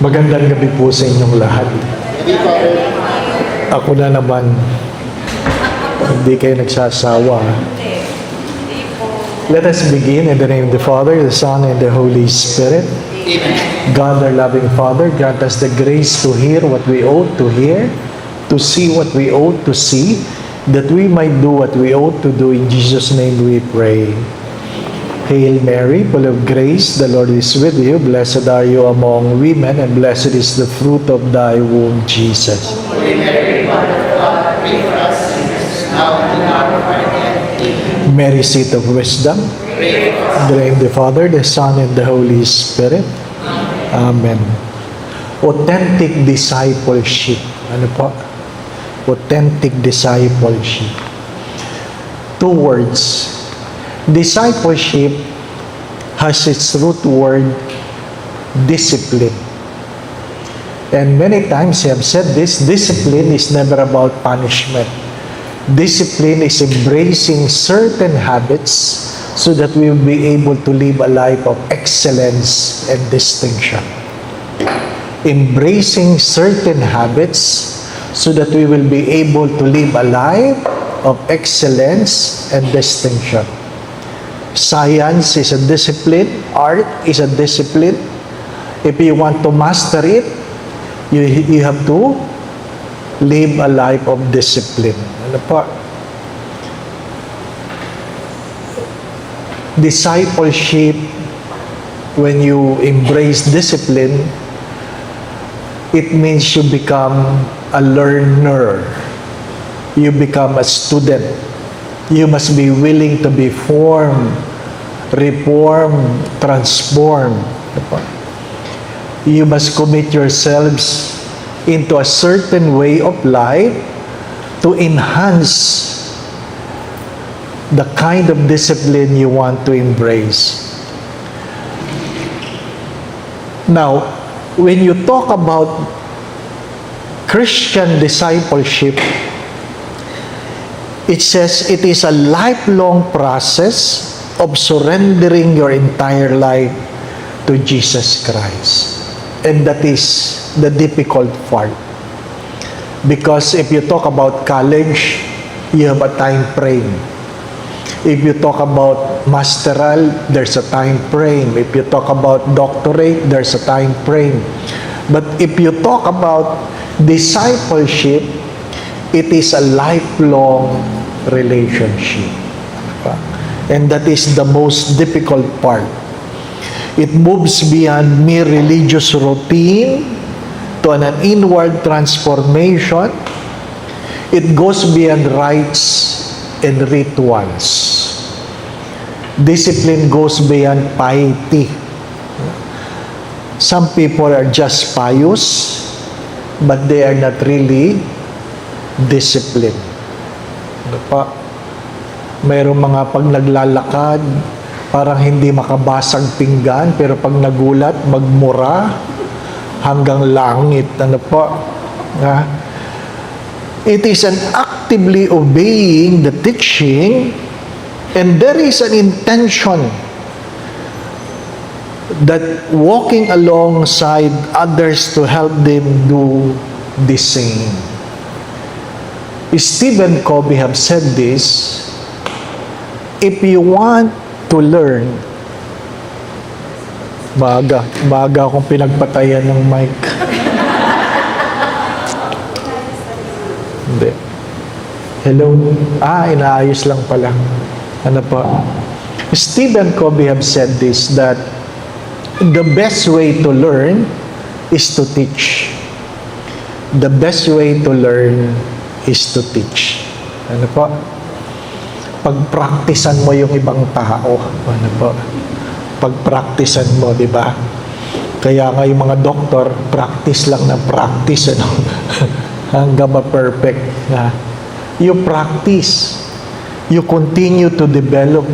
Magandang gabi po sa inyong lahat. Ako na naman, hindi kayo nagsasawa. Let us begin in the name of the Father, the Son, and the Holy Spirit. God, our loving Father, grant us the grace to hear what we ought to hear, to see what we ought to see, that we might do what we ought to do. In Jesus' name we pray. Hail Mary, full of grace, the Lord is with you. Blessed are you among women, and blessed is the fruit of thy womb, Jesus. Holy Mary, Mother of God, pray for us sinners, now and at the hour of our death. Amen. Mary, seat of wisdom. Pray for us. In the name of the Father, the Son, and the Holy Spirit. Amen. Authentic discipleship. Ano po? Authentic discipleship. Two words. Discipleship has its root word, discipline. And many times I have said this, discipline is never about punishment. Discipline is embracing certain habits so that we will be able to live a life of excellence and distinction. Embracing certain habits so that we will be able to live a life of excellence and distinction. Science is a discipline. Art is a discipline. If you want to master it, you have to live a life of discipline. Ano po? Discipleship, when you embrace discipline, it means you become a learner. You become a student. You must be willing to be formed, reformed, transformed. You must commit yourselves into a certain way of life to enhance the kind of discipline you want to embrace. Now, when you talk about Christian discipleship, it says it is a lifelong process of surrendering your entire life to Jesus Christ. And that is the difficult part. Because if you talk about college, you have a time frame. If you talk about masteral, there's a time frame. If you talk about doctorate, there's a time frame. But if you talk about discipleship, it is a lifelong relationship. And that is the most difficult part. It moves beyond mere religious routine to an inward transformation. It goes beyond rites and rituals. Discipline goes beyond piety. Some people are just pious, but they are not really discipline. Ano pa? Mayroong mga pag naglalakad, parang hindi makabasag pinggan, pero pag nagulat, magmura hanggang langit. Ano po? It is an actively obeying the teaching, and there is an intention that walking alongside others to help them do the same. Stephen Covey have said this, if you want to learn, maaga akong pinagpatayan ng mic. Hindi. Hello? Inaayos lang pala. Ano po? Stephen Covey have said this, that the best way to learn is to teach. The best way to learn is to teach. Ano po? Pagpraktisan mo yung ibang tao. Ano po? Pagpraktisan mo, di ba? Kaya nga yung mga doktor, practice lang na practice, ano? Hanggang ma-perfect. You practice. You continue to develop.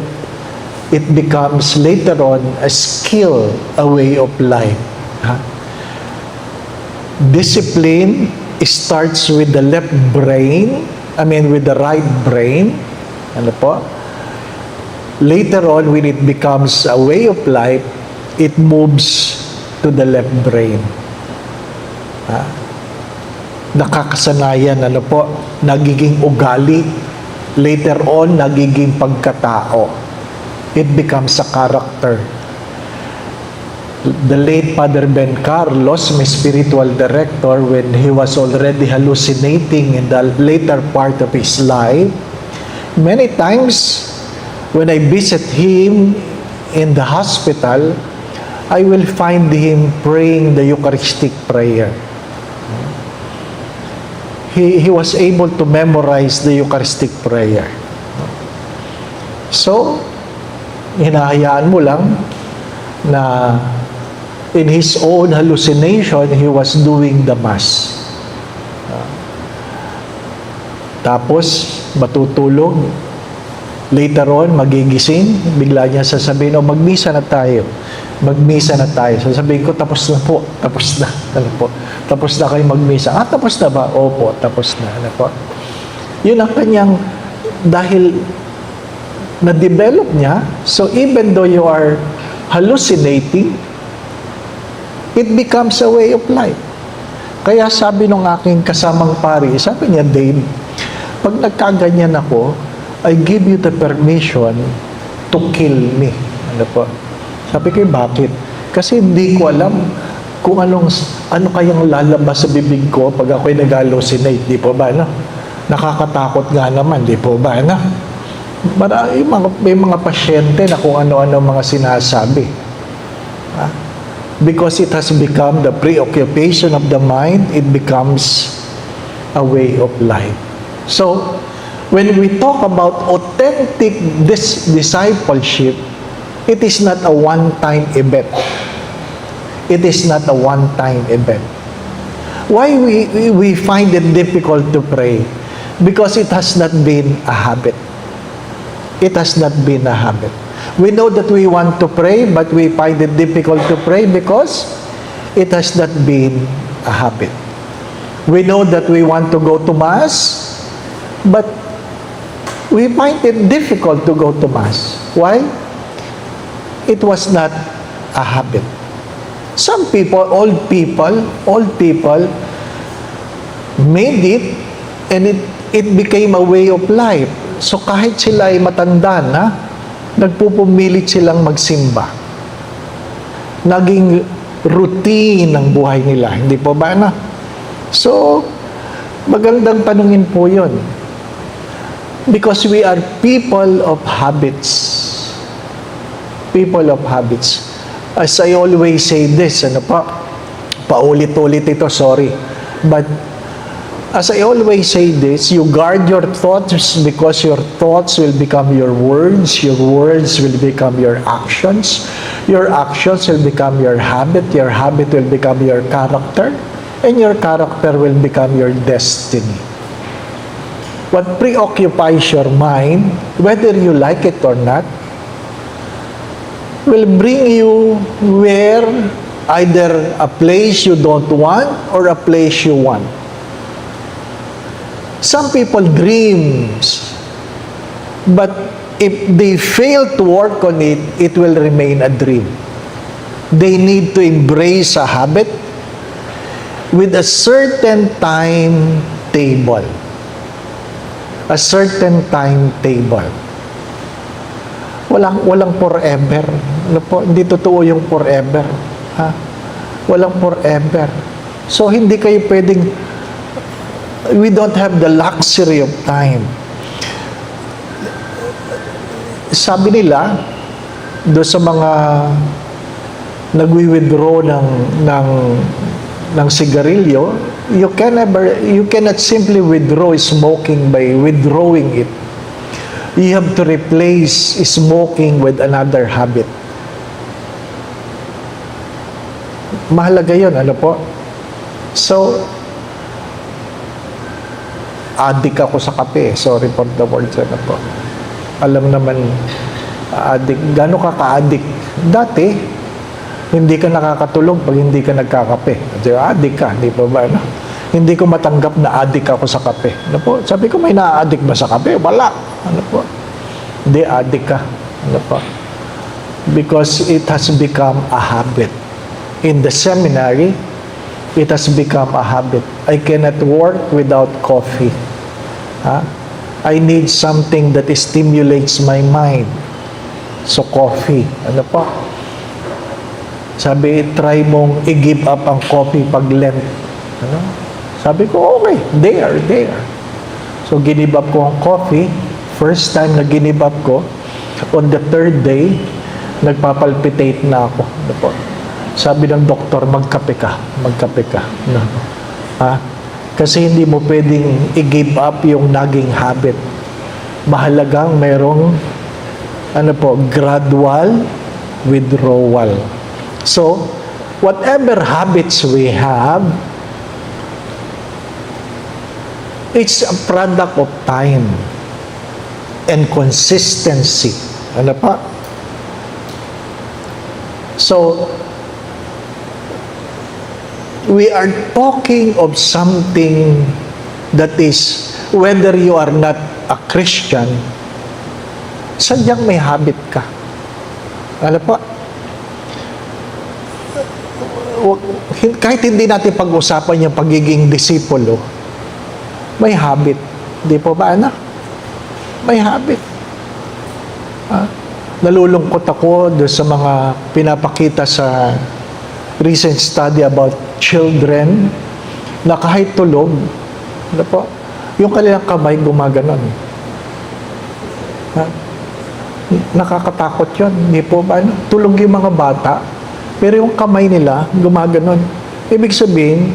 It becomes later on a skill, a way of life. Discipline starts with the left brain, with the right brain. Ano po? Later on, when it becomes a way of life, it moves to the left brain. Ha? Nakakasanayan, nagiging ugali. Later on, nagiging pagkatao. It becomes a character. The late Father Ben Carlos, my spiritual director, when he was already hallucinating in the later part of his life, many times when I visit him in the hospital, I will find him praying the Eucharistic prayer. He was able to memorize the Eucharistic prayer. So, hinahayaan mo lang na in his own hallucination, he was doing the Mass. Tapos, matutulog. Later on, magigising. Bigla niya sasabihin, magmisa na tayo. Magmisa na tayo. Sasabihin ko, tapos na po. Tapos na. Ano po? Tapos na kayo magmisa. Tapos na ba? Opo, tapos na. Ano po? Yun ang kanyang, dahil na-develop niya, so even though you are hallucinating, it becomes a way of life. Kaya sabi nung aking kasamang pari, sabi niya, Dave, pag nagkaganyan ako, I give you the permission to kill me. Ano po? Sabi ko, bakit? Kasi hindi ko alam kung ano kayang lalabas sa bibig ko pag ako'y nag-hallucinate. Di po ba, Nakakatakot nga naman, di po ba, May mga pasyente na kung ano-ano mga sinasabi. Because it has become the preoccupation of the mind, it becomes a way of life. So, when we talk about authentic discipleship, it is not a one-time event. It is not a one-time event. Why we find it difficult to pray? Because it has not been a habit. It has not been a habit. We know that we want to pray, but we find it difficult to pray because it has not been a habit. We know that we want to go to Mass, but we find it difficult to go to Mass. Why? It was not a habit. Some people, old people made it, and it became a way of life. So kahit sila ay matanda na, nagpupumilit silang magsimba. Naging routine ng buhay nila. Hindi po ba So, magandang tanungin po yun. Because we are people of habits. People of habits. As I always say this, paulit-ulit ito, sorry. But, as I always say this, you guard your thoughts because your thoughts will become your words will become your actions will become your habit will become your character, and your character will become your destiny. What preoccupies your mind, whether you like it or not, will bring you where either a place you don't want or a place you want. Some people dreams, but if they fail to work on it, it will remain a dream. They need to embrace a habit with a certain timetable. A certain timetable. Walang forever. Hindi totoo yung forever. Walang forever. So, hindi kayo pwedeng, we don't have the luxury of time. Sabi nila, do sa mga nagwi-withdraw ng sigarilyo, you cannot simply withdraw smoking by withdrawing it. You have to replace smoking with another habit. Mahalaga yun, So, addict ako sa kape. Sorry for the words, Alam naman, addict. Gano'n ka ka-addict? Dati, hindi ka nakakatulog pag hindi ka nagkakape. Addict ka, di ba ba? Hindi ko matanggap na addict ako sa kape. Sabi ko, may na-addict ba sa kape? Wala. Hindi, addict ka. Because it has become a habit. In the seminary, It has become a habit. I cannot work without coffee. Ha? I need something that stimulates my mind. So, coffee. Ano po? Sabi, try mong i-give up ang coffee pag Lent. Ano? Sabi ko, okay. There. So, ginib up ko ang coffee. First time na ginib up ko, on the third day, nagpapalpitate na ako. Ano po? Sabi ng doktor, magkape ka. No. Ha? Kasi hindi mo pwedeng i-give up yung naging habit. Mahalagang merong gradual withdrawal. So, whatever habits we have, it's a product of time and consistency. Ano pa? So, we are talking of something that is, whether you are not a Christian, sadyang may habit ka. Ano pa? Kahit hindi natin pag-usapan yung pagiging disipulo, may habit. Di po ba, anak? May habit. Nalulungkot ako doon sa mga pinapakita sa recent study about children na kahit tulog, ano po, yung kanilang kamay gumaganon. Nakakatakot yun. Hindi po ba? Tulog yung mga bata, pero yung kamay nila gumaganon. Ibig sabihin,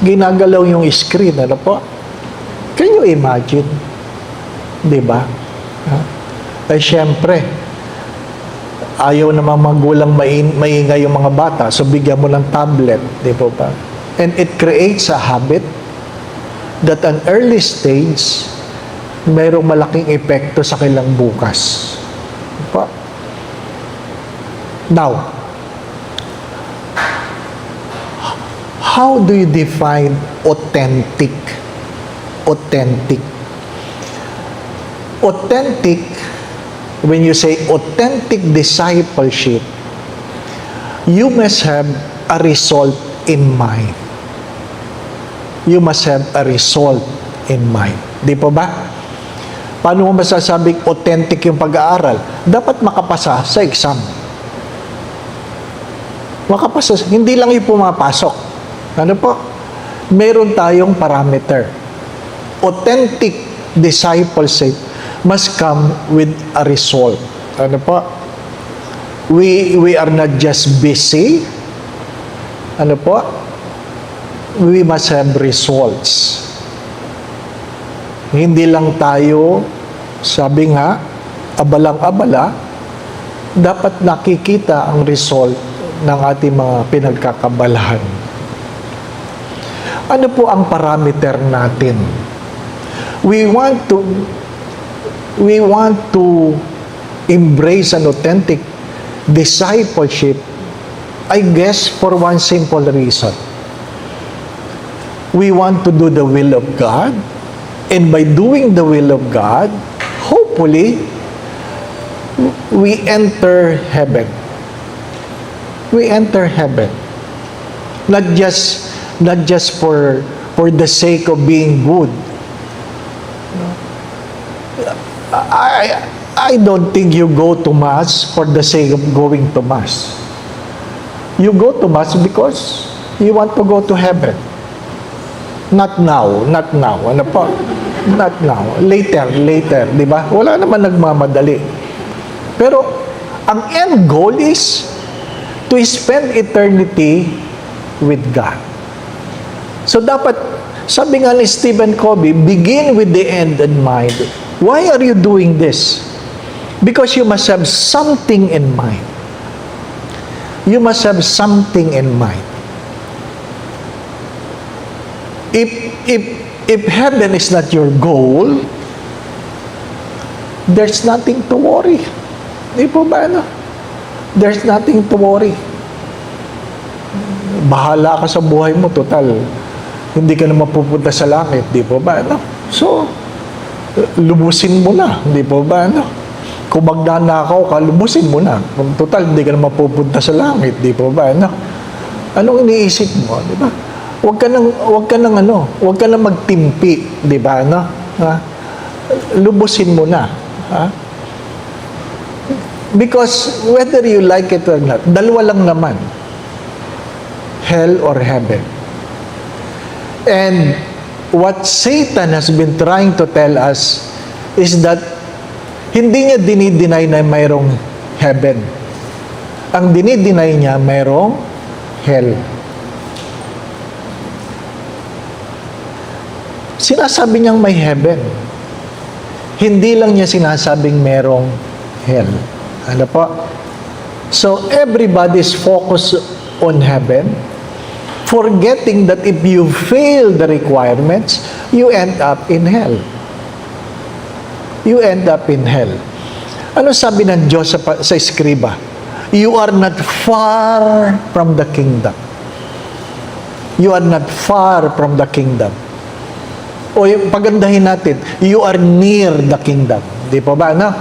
ginagalaw yung screen. Ano po? Can you imagine? Di ba? Ay, syempre, ayaw naman magulang maingay yung mga bata, so bigyan mo ng tablet, di po ba? And it creates a habit that an early stage, mayroong malaking epekto sa kanilang bukas. Di ba? Now, how do you define authentic? Authentic, when you say authentic discipleship, you must have a result in mind. You must have a result in mind. Di po ba? Paano mo masasabing authentic yung pag-aaral? Dapat makapasa sa exam. Makapasa, hindi lang yung pumapasok. Ano po? Meron tayong parameter. Authentic discipleship must come with a result. Ano po? We are not just busy. Ano po? We must have results. Hindi lang tayo, sabi nga, abalang-abala, dapat nakikita ang result ng ating mga pinagkakabalahan. Ano po ang parameter natin? We want to embrace an authentic discipleship, I guess, for one simple reason. We want to do the will of God, and by doing the will of God, hopefully, we enter heaven. We enter heaven. Not just for the sake of being good. I don't think you go to Mass for the sake of going to Mass. You go to Mass because you want to go to heaven. Not now. Ano po? Not now. Later. Di ba? Wala naman nagmamadali. Pero, ang end goal is to spend eternity with God. So, dapat, sabi nga ni Stephen Covey, begin with the end in mind. Why are you doing this? Because you must have something in mind. You must have something in mind. If heaven is not your goal, there's nothing to worry. Di po ba, ano? There's nothing to worry. Bahala ka sa buhay mo, total. Hindi ka na mapupunta sa langit, di po ba, ano? So, lubusin mo na, di po ba, ano? Kung magnanakaw ka, lubusin mo na. Kung total, hindi ka na mapupunta sa langit, di po ba, ano? Anong iniisip mo, di ba? Huwag ka nang magtimpi, di ba, no? Ha? Lubusin mo na, ha? Because whether you like it or not, dalawa lang naman. Hell or heaven. And what Satan has been trying to tell us is that hindi niya dinideny na mayroong heaven. Ang dinideny niya mayroong hell. Sinasabi niyang may heaven. Hindi lang niya sinasabing mayroong hell. Ano po? So, everybody's focused on heaven, forgetting that if you fail the requirements, you end up in hell. You end up in hell. Ano sabi ng Diyos sa Eskriba? You are not far from the kingdom. You are not far from the kingdom. O yung pagandahin natin, you are near the kingdom. Di po ba, no?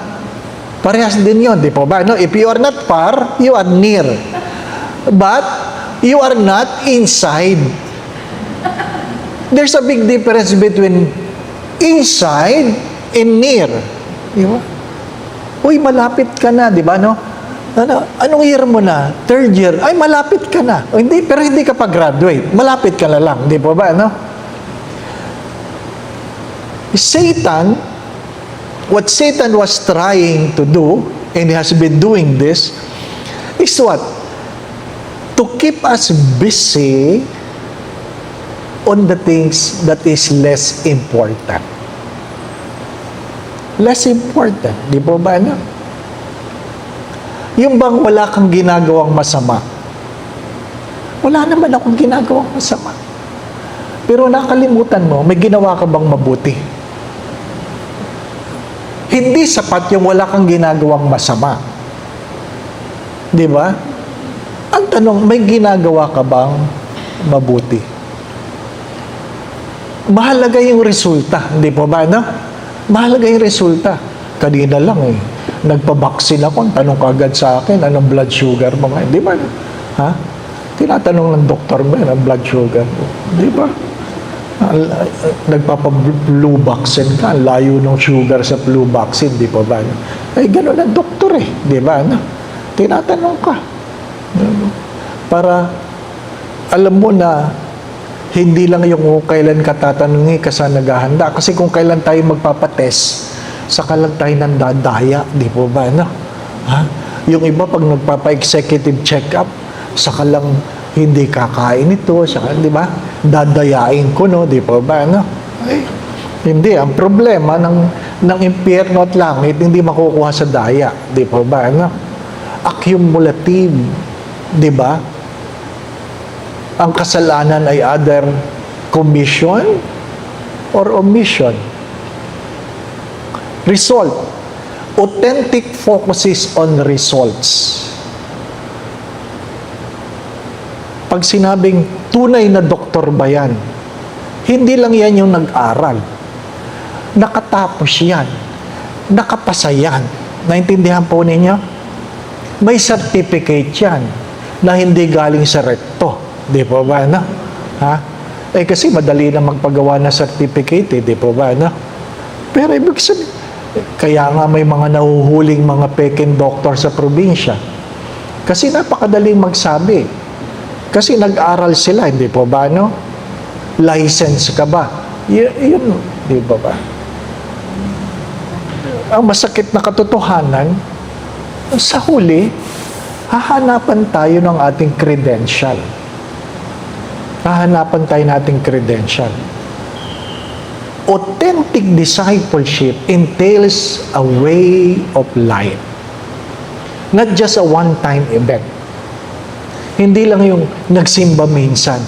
Parehas din yun, di po ba, no? If you are not far, you are near. But, you are not inside. There's a big difference between inside and near. Di ba? Uy, malapit ka na, di ba, no? Anong year mo na? Third year. Ay, malapit ka na. O, hindi, pero hindi ka pa graduate. Malapit ka na lang, di po ba, no? What Satan was trying to do, and he has been doing this, is what? To keep us busy on the things that is less important. Less important. Di po ba, ano? Yung bang wala kang ginagawang masama? Wala naman akong ginagawang masama. Pero nakalimutan mo, may ginawa ka bang mabuti? Hindi sapat yung wala kang ginagawang masama. Di ba? Ang tanong, may ginagawa ka bang mabuti? Mahalaga yung resulta. Di po ba, no? Mahalaga yung resulta. Kanina lang nagpabaksin ako. Tanong ka agad sa akin, anong blood sugar mo? Di ba? Ha? Tinatanong ng doktor mo ang blood sugar mo. Di ba? Nagpapa-flu vaccine ka, layo ng sugar sa flu vaccine, di pa ba? Ay, gano'n ang doktor di ba? Tinatanong ka. Para alam mo na hindi lang yung kailan ka tatanungin ka sa naghahanda. Kasi kung kailan tayo magpapatest, saka lang tayo nandadaya, di po ba? Ha? Yung iba pag nagpapa-executive check-up, saka lang hindi kakain ito, saka, di ba? Dadayain ko, no? Di po ba, no? Ay, hindi. Ang problema ng impyerno at langit, hindi makukuha sa daya. Di po ba, no? Accumulative. Di ba? Ang kasalanan ay either commission or omission. Result. Authentic focuses on results. Pag sinabing tunay na doktor ba yan, hindi lang yan yung nag-aral. Nakatapos yan. Nakapasa yan. Naintindihan po ninyo? May certificate yan na hindi galing sa rekto. Di po ba, no? Ha? Eh kasi madali na magpagawa na certificate, di po ba, no? Pero ibig sabihin, kaya nga may mga nahuhuling mga peking doktor sa probinsya. Kasi napakadaling magsabi. Kasi nag-aral sila, hindi po ba, no? License ka ba? Yun, di ba ba? Ang masakit na katotohanan, sa huli, hahanapan tayo ng ating credential. Hahanapan tayo ng ating credential. Authentic discipleship entails a way of life. Not just a one-time event. Hindi lang yung nagsimba minsan,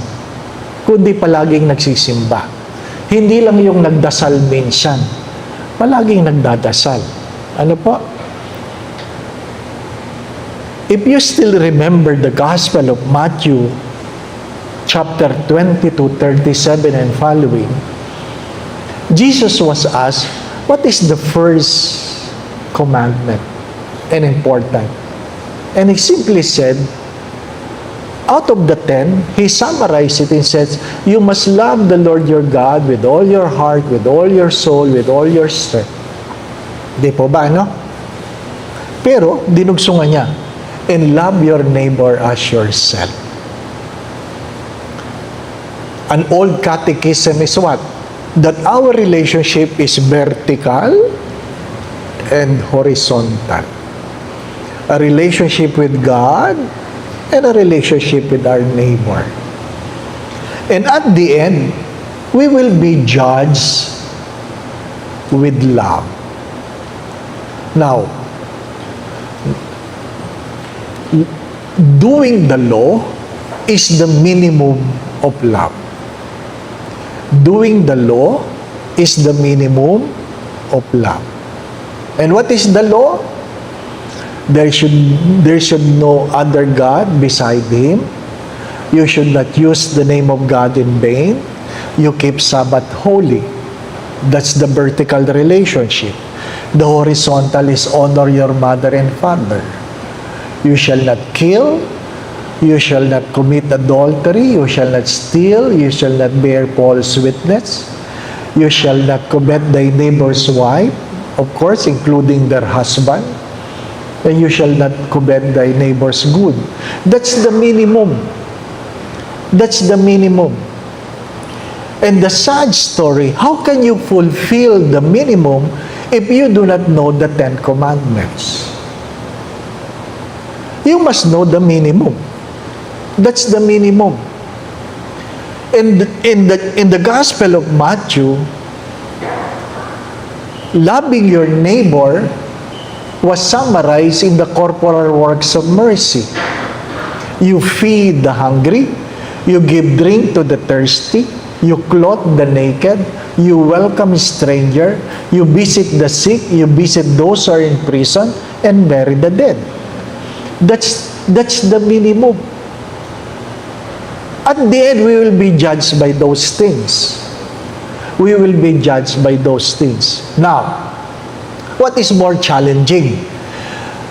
kundi palaging nagsisimba. Hindi lang yung nagdasal minsan, palaging nagdadasal. Ano po? If you still remember the Gospel of Matthew, chapter 22:37 and following, Jesus was asked, what is the first commandment and important? And he simply said, out of the 10, he summarized it and says, you must love the Lord your God with all your heart, with all your soul, with all your strength. Di po ba, no? Pero, dinugsungan niya, and love your neighbor as yourself. An old catechism is what? That our relationship is vertical and horizontal. A relationship with God and a relationship with our neighbor. And at the end, we will be judged with love. Now, doing the law is the minimum of love. Doing the law is the minimum of love. And what is the law? There should no other God beside Him. You should not use the name of God in vain. You keep Sabbath holy. That's the vertical relationship. The horizontal is honor your mother and father. You shall not kill. You shall not commit adultery. You shall not steal. You shall not bear false witness. You shall not covet thy neighbor's wife, of course, including their husband. And you shall not covet thy neighbor's good. That's the minimum. That's the minimum. And the sad story, how can you fulfill the minimum if you do not know the 10 commandments? You must know the minimum. That's the minimum. In the Gospel of Matthew, loving your neighbor was summarized in the corporal works of mercy. You feed the hungry, you give drink to the thirsty, you clothe the naked, you welcome a stranger, you visit the sick, you visit those who are in prison, and bury the dead. That's the minimum. At the end, we will be judged by those things. We will be judged by those things. Now, what is more challenging?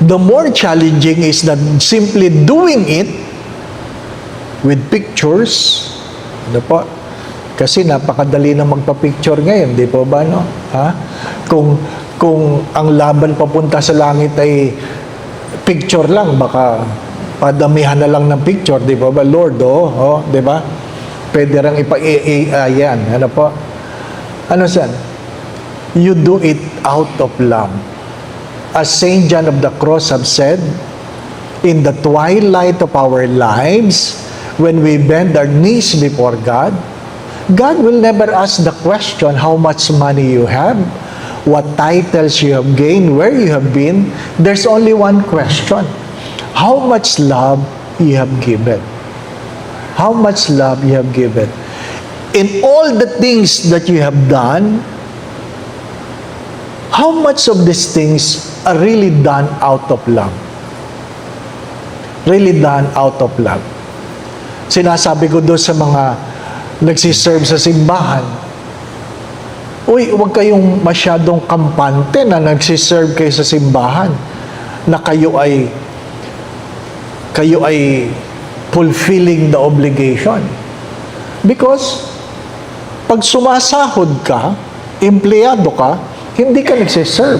The more challenging is that simply doing it with pictures. Ano po? Kasi napakadali na magpa-picture ngayon, di po ba, no? Ha? Kung ang laban papunta sa langit ay picture lang, baka padamihan na lang ng picture, di ba ba? Lord, di ba? Pwede rang ipa-AI yan. Ano po? Ano san? You do it out of love. As Saint John of the Cross have said, in the twilight of our lives, when we bend our knees before God, God will never ask the question how much money you have, what titles you have gained, where you have been. There's only one question. How much love you have given? How much love you have given? In all the things that you have done, how much of these things are really done out of love? Really done out of love. Sinasabi ko doon sa mga nagsiserve sa simbahan, uy, huwag kayong masyadong kampante na nagsiserve kayo sa simbahan, na kayo ay fulfilling the obligation. Because, pag sumasahod ka, empleyado ka, hindi ka nagsiserve.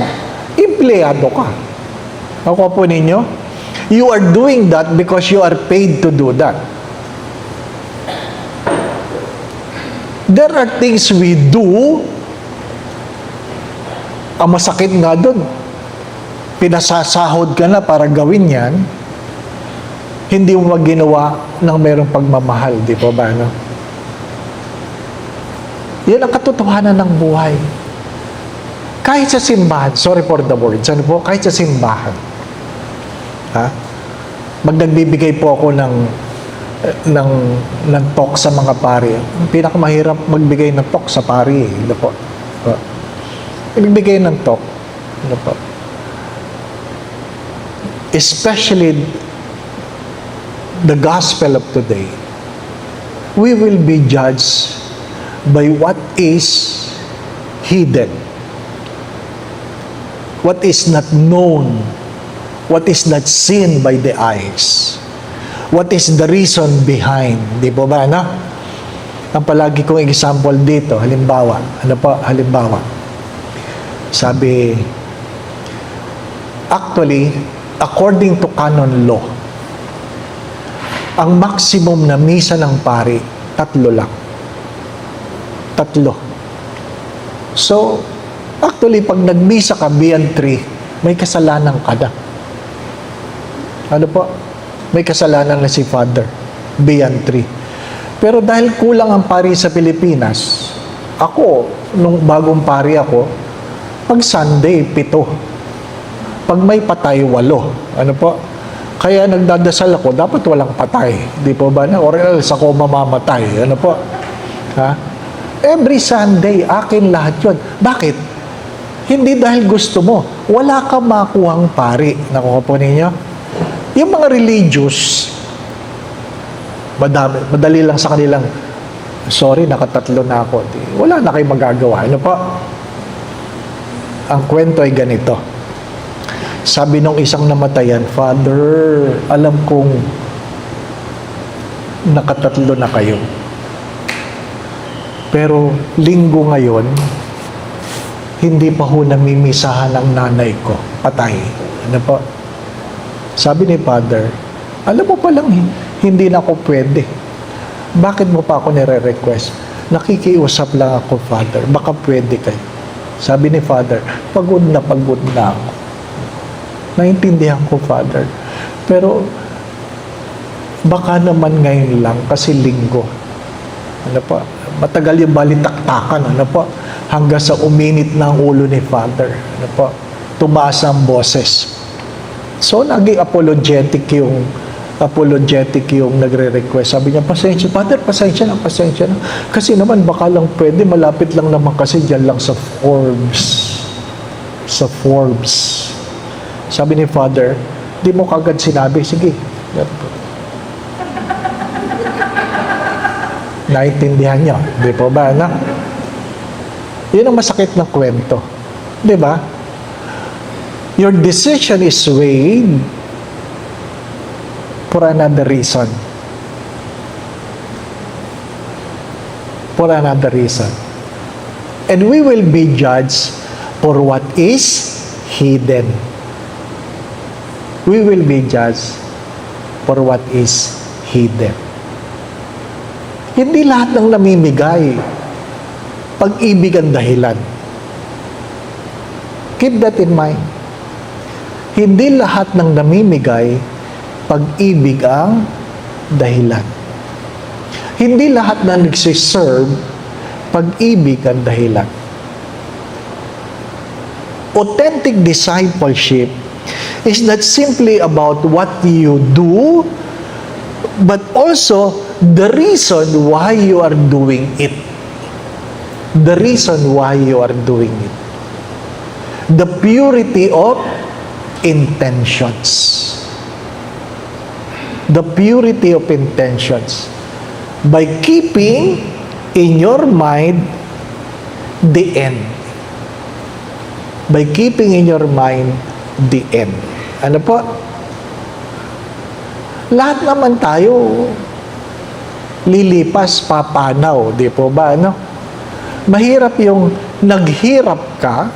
Empleyado ka. Nakuha po ninyo? You are doing that because you are paid to do that. There are things we do, ang masakit nga doon, pinasasahod ka na para gawin yan, hindi mo maginawa ng mayroong pagmamahal, di po ba, no? Yan ang katotohanan ng buhay. Kahit sa simbahan, sorry for the words, ano po, kahit sa simbahan, nagbibigay po ako ng talk sa mga pari. Pinakamahirap magbigay ng talk sa pari, ano po. Magbigay ng talk, ano po. Especially the gospel of today, we will be judged by what is hidden, what is not known, what is not seen by the eyes. What is the reason behind? Di po ba, no? Ang palagi kong example dito, halimbawa, halimbawa, sabi, actually, according to canon law, ang maximum na misa ng pari, 3 lang. 3. So, actually, pag nagmisa ka beyond 3, may kasalanan ka na. Ano po? May kasalanan na si Father beyond 3. Pero dahil kulang ang pari sa Pilipinas, ako, nung bagong pari ako, pag Sunday, 7. Pag may patay, 8. Ano po? Kaya nagdadasal ako, dapat walang patay. Di po ba na? Or else ako mamamatay. Ano po? Ha? Every Sunday, akin lahat yun. Bakit? Hindi dahil gusto mo. Wala ka makuhang pari. Nakuha po ninyo? Yung mga religious, madali lang sa kanilang, sorry, nakatatlo na ako. Wala na kayong magagawa. Ano po? Ang kwento ay ganito. Sabi nung isang namatayan, Father, alam kong nakatatlo na kayo. Pero linggo ngayon, hindi pa ho namimisahan ang nanay ko. Patay. Ano po? Sabi ni Father, alam mo palang hindi na ako pwede. Bakit mo pa ako nire-request? Nakikiusap lang ako, Father. Baka pwede kayo. Sabi ni Father, pagod na ako. Naintindihan ko, Father. Pero, baka naman ngayon lang, kasi linggo. Ano po? Matagal yung balitaktakan, ano po? Hanggang sa uminit na ang ulo ni Father. Ano po? Tumaas ang boses. So, naging apologetic yung nagre-request. Sabi niya, pasensya, Father, pasensya na. Kasi naman, baka lang pwede, malapit lang naman kasi dyan lang sa Forbes. Sa Forbes. Sabi ni Father, di mo kagad sinabi, sige. Naintindihan niyo, di po ba, anak? Yun ang masakit ng kwento. Di ba? Your decision is weighed for another reason. For another reason. And we will be judged for what is hidden. We will be judged for what is hidden. Hindi lahat ng namimigay pag-ibig ang dahilan. Keep that in mind. Hindi lahat ng namimigay pag-ibig ang dahilan. Hindi lahat na nagsiserve pag-ibig ang dahilan. Authentic discipleship is not simply about what you do, but also the reason why you are doing it. The reason why you are doing it. The purity of intentions. The purity of intentions. By keeping in your mind the end. By keeping in your mind the end. Ano po? Lahat naman tayo lilipas, papanaw, di po ba, ano? Mahirap yung naghirap ka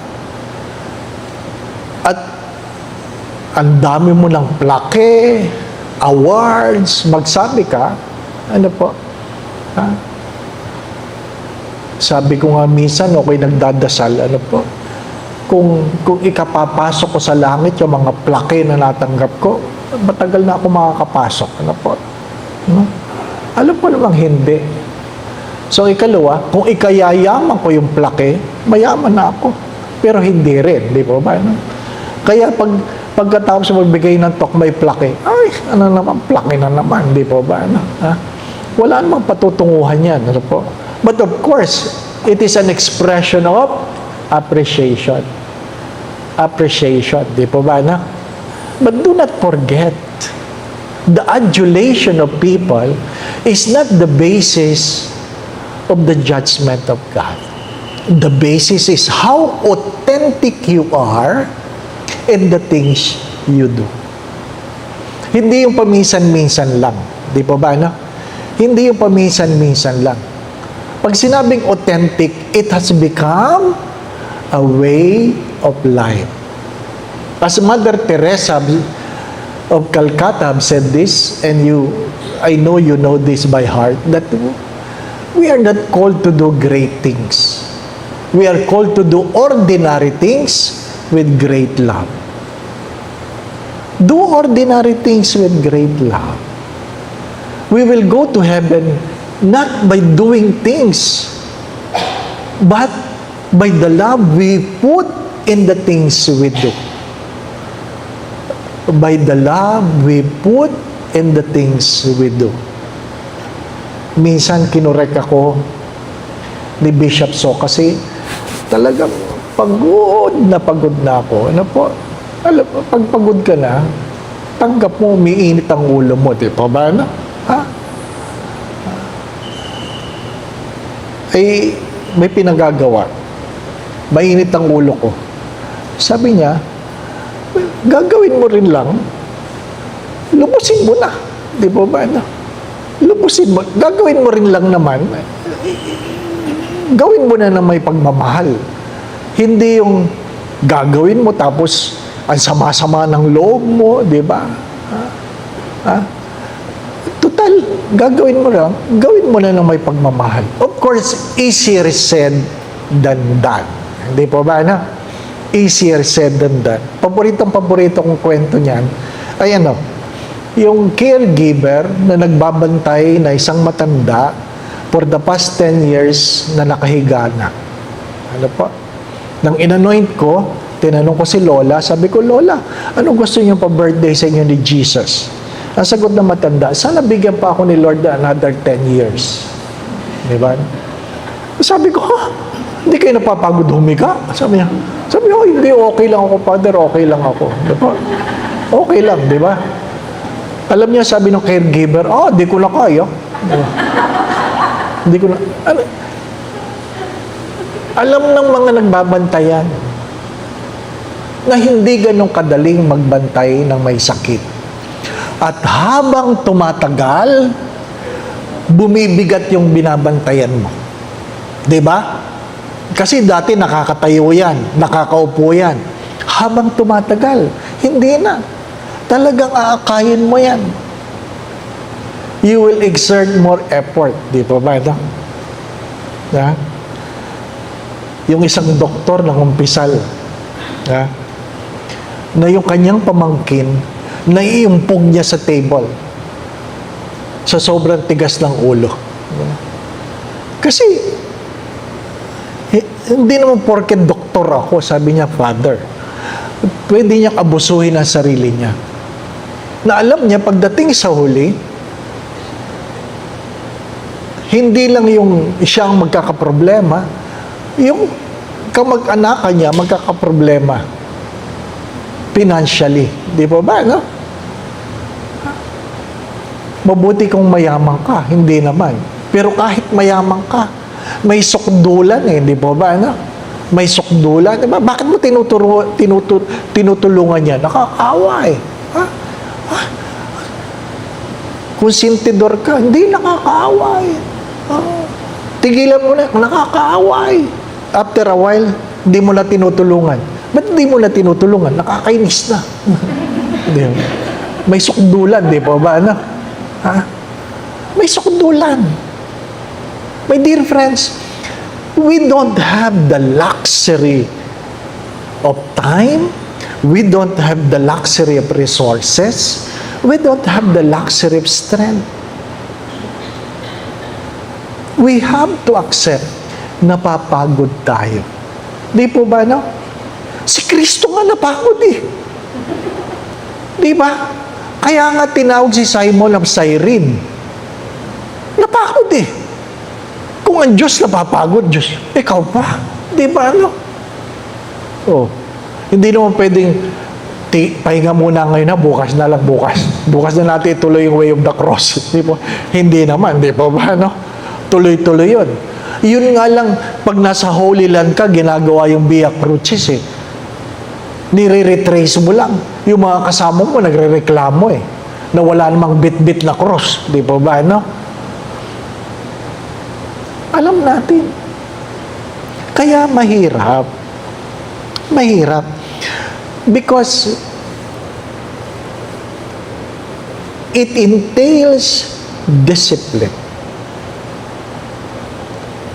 at ang dami mo ng plaque, awards, magsabi ka, ano po? Ha? Sabi ko nga minsan, okay, nagdadasal, ano po? Kung ikapapasok ko sa langit yung mga plaque na natanggap ko, matagal na ako makakapasok. Ano po? No? Alam po namang hindi. So, ikalawa, kung ikayayaman ko yung plaque, mayaman na ako. Pero hindi rin, di ba ba? No? Kaya pagkatapos magbigay ng talk may plaque, ay, ano naman, plaque na naman, di ba ba? No? Ha? Wala namang patutunguhan yan. Ano po? But of course, it is an expression of appreciation. Appreciation, di po ba, na? But do not forget, the adulation of people is not the basis of the judgment of God. The basis is how authentic you are in the things you do. Hindi yung paminsan-minsan lang. Di po ba, no? Hindi yung paminsan-minsan lang. Pag sinabing authentic, it has become a way of life. As Mother Teresa of Calcutta have said this, and I know you know this by heart, that we are not called to do great things. We are called to do ordinary things with great love. Do ordinary things with great love. We will go to heaven not by doing things, but by the love we put in the things we do. By the love we put in the things we do. Minsan kinorek ako ni Bishop So kasi talagang pagod na ako. Ano po? Alam, pag pagod ka na, tanggap mo, umiinit ang ulo mo. Di pa ba na? Ha? Ay, may pinagagawa. Mainit ang ulo ko. Sabi niya, gagawin mo rin lang, lubusin mo na. Di ba ba na? Lubusin mo. Gagawin mo rin lang naman, gawin mo na may pagmamahal. Hindi yung gagawin mo tapos ang sama-sama ng loob mo, di ba? Ha? Total, gagawin mo lang, gawin mo na ng may pagmamahal. Of course, easier said than done. Hindi po ba, na? Easier said than done. Paborito kong kwento niyan ay yung caregiver na nagbabantay na isang matanda for the past 10 years na nakahiga na. Ano po? Nang inanoint ko, tinanong ko si Lola, sabi ko, Lola, anong gusto niyo pa-birthday sa inyo ni Jesus? Ang sagot na matanda, sana bigyan pa ako ni Lord another 10 years. Di ba? Sabi ko, hindi kayo napapagod humiga? Sabi niya, hindi, okay lang ako, Father, okay lang ako. Di ba? Okay lang, di ba? Alam niya, sabi ng caregiver, di ko na kaya. Hindi ko na, alam ng mga nagbabantayan na hindi ganong kadaling magbantay ng may sakit. At habang tumatagal, bumibigat yung binabantayan mo. 'Di ba? Kasi dati nakakatayo yan, nakakaupo yan. Habang tumatagal, hindi na. Talagang aakayin mo yan. You will exert more effort. Di ba ba ito? Ha? Yung isang doktor ng umpisal, ha? Na yung kanyang pamangkin, naiumpog niya sa table sa sobrang tigas ng ulo. Kasi, hindi naman porket doktor ako, sabi niya, Father, pwede niyang abusuhin ang sarili niya. Na alam niya, pagdating sa huli, hindi lang yung siya ang magkakaproblema, yung kamag-anakan niya magkakaproblema financially. Di ba ba, no? Mabuti kung mayaman ka, hindi naman. Pero kahit mayaman ka, may sukdulan di ba ba, no? May sukdulan, di ba? Bakit mo tinutulungan niya? Nakakaawa Ha? Kung sintidor ka, hindi nakakaawa Tigilan mo na, nakakaawa After a while, hindi mo na tinutulungan. Ba't hindi mo na tinutulungan? Nakakainis na. May sukdulan, di ba ba? Ha? May sukdulan. My dear friends, we don't have the luxury of time. We don't have the luxury of resources. We don't have the luxury of strength. We have to accept na papagod tayo. Di po ba, no? Si Kristo nga napagod Di ba? Kaya nga tinawag si Simon of Cyrene. Napagod Kung ang Diyos napapagod, Diyos, ikaw pa. Di ba, no? Hindi naman pwedeng pahinga muna ngayon bukas na lang, bukas. Bukas na natin ituloy yung way of the cross. Di ba? Hindi naman, di ba ba, no? Tuloy-tuloy yun. Yun nga lang, pag nasa Holy Land ka, ginagawa yung Via Crucis nire-retrace mo lang. Yung mga kasama mo, nagre-reklamo na wala namang bit-bit na cross. Di po ba, no? Alam natin. Kaya mahirap. Mahirap. Because it entails discipline.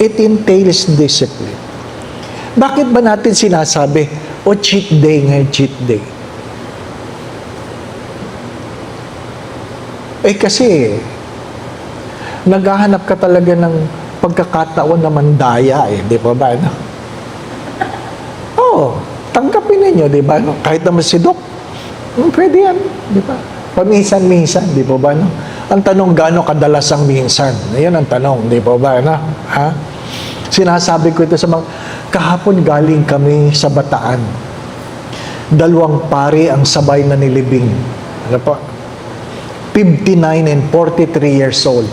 It entails discipline. Bakit ba natin sinasabi, cheat day ngayon, cheat day? Kasi, naghahanap ka talaga ng pagkakataon na mandaya di ba ba? No? Oo, tanggapin ninyo, di ba? No? Kahit naman si Doc, pwede yan, di ba? Paminsan-minsan, di ba ba? No? Ang tanong, gaano kadalas ang minsan? Ayan ang tanong, di ba ba? No? Ha? Sinasabi ko ito sa mga, kahapon galing kami sa Bataan. 2 pari ang sabay na nilibing. Ano po? 59 and 43 years old.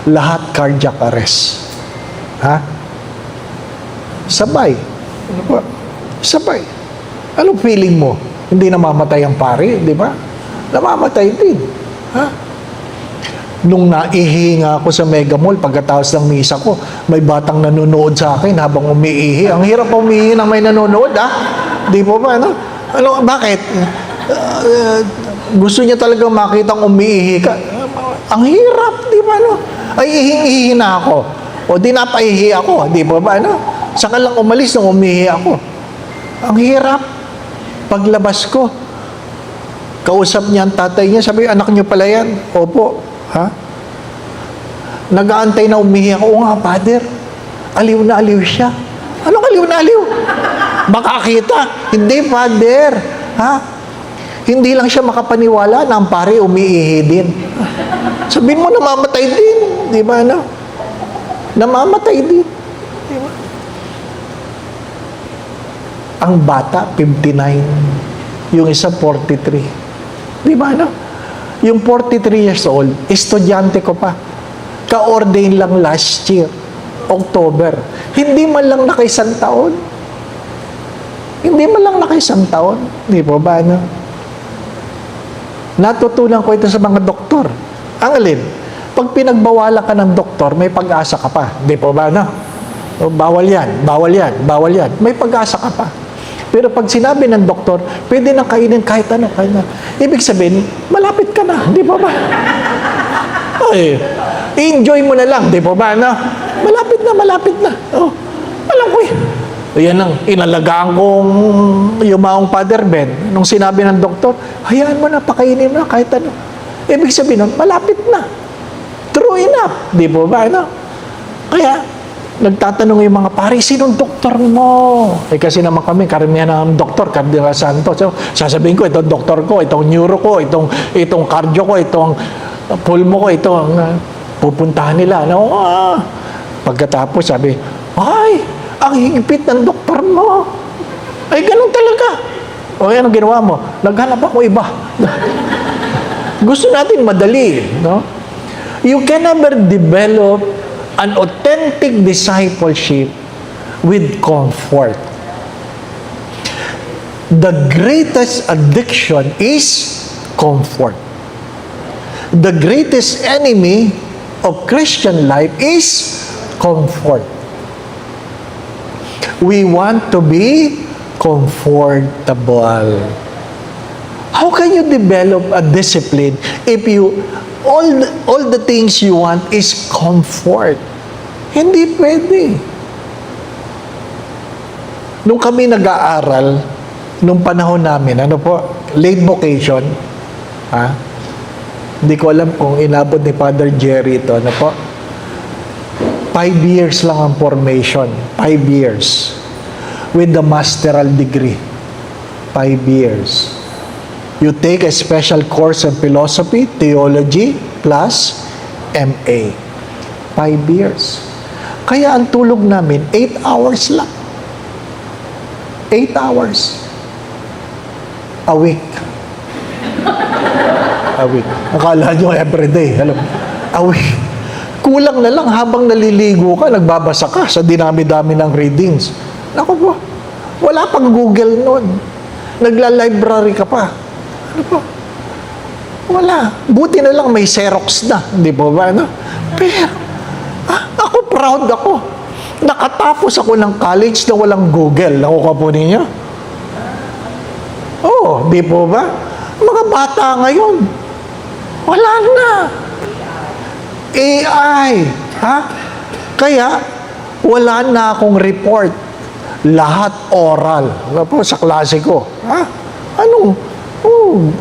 Lahat cardiac arrest. Ha? Sabay. Ano po? Sabay. Anong feeling mo? Hindi namamatay ang pari, di ba? Namamatay din. Ha? Nung naihinga ako sa Mega Mall, pagkatapos ng misa ko, may batang nanonood sa akin habang umiihi. Ang hirap umiihi nang may nanonood, ha? Di po ba, no? Ano, bakit? Gusto niya talagang makitang umiihi ka. Ang hirap, di ba, no? Ay, ihing-ihi na ako. O di napaihi ako, di ba ba, no? Saka lang umalis nung umihi ako. Ang hirap. Paglabas ko, kausap niya ang tatay niya, sabi, anak niyo pala yan. Opo. Ha? Nag-aantay na umihi ako. Oo nga, Father. Aliw na aliw siya. Anong aliw na aliw? Makakita. Hindi, Father. Ha? Hindi lang siya makapaniwala na ang pare umiihi din. Sabihin mo, namamatay din. Di ba, no? Namamatay din. Di ba? Ang bata, 59. Yung isa, 43. Di ba, no? Yung 43 years old, estudyante ko pa. Ka-ordain lang last year, October. Hindi man lang nakaisang taon. Hindi man lang nakaisang taon. Di ba ba, no? Natutunan ko ito sa mga doktor. Ang alin, pag pinagbawalan ka ng doktor, may pag-asa ka pa. Di po ba, no? O, bawal yan, bawal yan, bawal yan. May pag-asa ka pa. Pero pag sinabi ng doktor, pwede nang kainin kahit ano, kahit ano. Ibig sabihin, malapit ka na. Di po ba? Ay, enjoy mo na lang. Di po ba, no? Malapit na, malapit na. Oh, alam ko yan ang inalagaan kong yumaong Father Ben. Nung sinabi ng doktor, hayaan mo na, pakainin mo na kahit ano. Ibig sabihin nun, malapit na. True enough. Di po ba, no? Kaya, nagtatanong yung mga pare, sinong doktor mo? Kasi naman kami, karamihan ng doktor, Cardinal Santos. So, sasabihin ko, itong doktor ko, itong neuro ko, itong cardio ko, itong pulmo ko, itong pupuntahan nila. No? Pagkatapos, sabi, ay, ang higpit ng doktor mo. Ay, ganun talaga. O, anong ginawa mo? Naghanap ako iba. Gusto natin madali, no? You can never develop an authentic discipleship with comfort. The greatest addiction is comfort. The greatest enemy of Christian life is comfort. We want to be comfortable. How can you develop a discipline if you all the things you want is comfort? Hindi pwede. Nung kami nag-aaral, nung panahon namin, ano po, late vocation, hindi ko alam kung inabot ni Father Jerry ito, ano po, 5 years lang ang formation. 5 years. With the masteral degree. 5 years. You take a special course in philosophy, theology, plus MA. 5 years. Kaya ang tulog namin, 8 hours lang. 8 hours. A week. A week. Akala nyo everyday. Alam, a week. Kulang na lang habang naliligo ka, nagbabasa ka sa dinami-dami ng readings. Naku po, wala pang Google noon. Nagla-library ka pa. Ano po? Wala. Buti na lang may Xerox na. Di ba ba? No? Pero, ako proud ako. Nakatapos ako ng college na walang Google. Nakuha po ninyo? Oo, di po ba? Mga bata ngayon, wala na. AI. Ha? Kaya, wala na akong report. Lahat oral. Po, sa klase ko. Ha? Anong?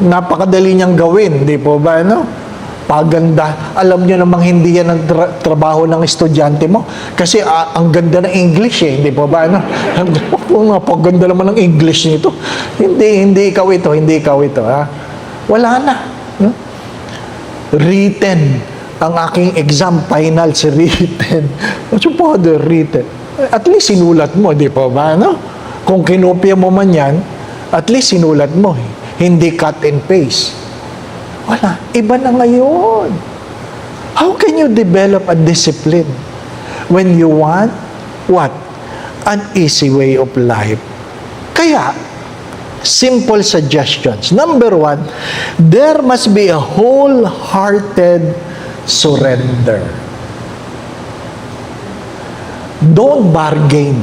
Napakadali niyang gawin. Di po ba? No? Paganda. Alam niyo namang hindi yan ang trabaho ng estudyante mo. Kasi ang ganda ng English eh. Hindi po ba? No? Napaganda naman ng English nito. Hindi ikaw ito. Hindi ikaw ito. Ha? Wala na. No? Written. Ang aking exam finals written. What's your father written? At least sinulat mo, di po ba? No? Kung kinopya mo man yan, at least sinulat mo. Hindi cut and paste. Wala. Iba na ngayon. How can you develop a discipline when you want what? An easy way of life. Kaya, simple suggestions. Number 1, there must be a wholehearted surrender. Don't bargain.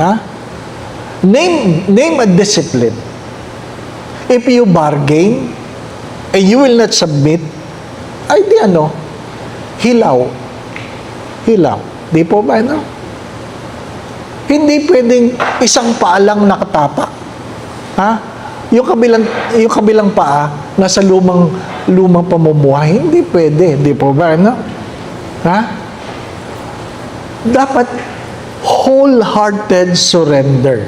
Ha? Name a discipline. If you bargain and you will not submit, ay di ano, hilaw. Hilaw. Di po ba, no? Hindi pwedeng isang paa lang nakatapak. Ha? Yung kabilang paa nasa lumang pamumuhay, hindi pwede. Di po ba, no? Ha? Dapat wholehearted surrender.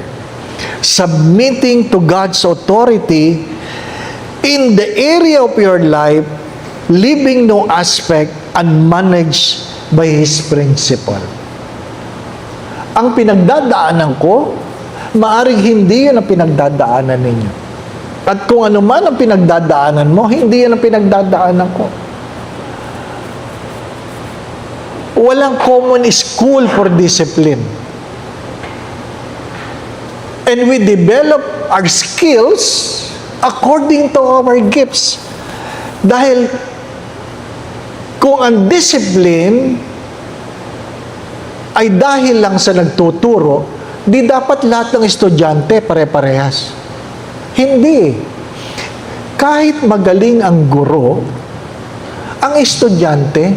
Submitting to God's authority in the area of your life, leaving no aspect unmanaged by His principle. Ang pinagdadaanan ko, maaring hindi yan ang pinagdadaanan ninyo. At kung ano man ang pinagdadaanan mo, hindi yan ang pinagdadaanan ko. Walang common school for discipline. And we develop our skills according to our gifts. Dahil kung ang discipline ay dahil lang sa nagtuturo, di dapat lahat ng estudyante pare-parehas. Hindi. Kahit magaling ang guro, ang estudyante,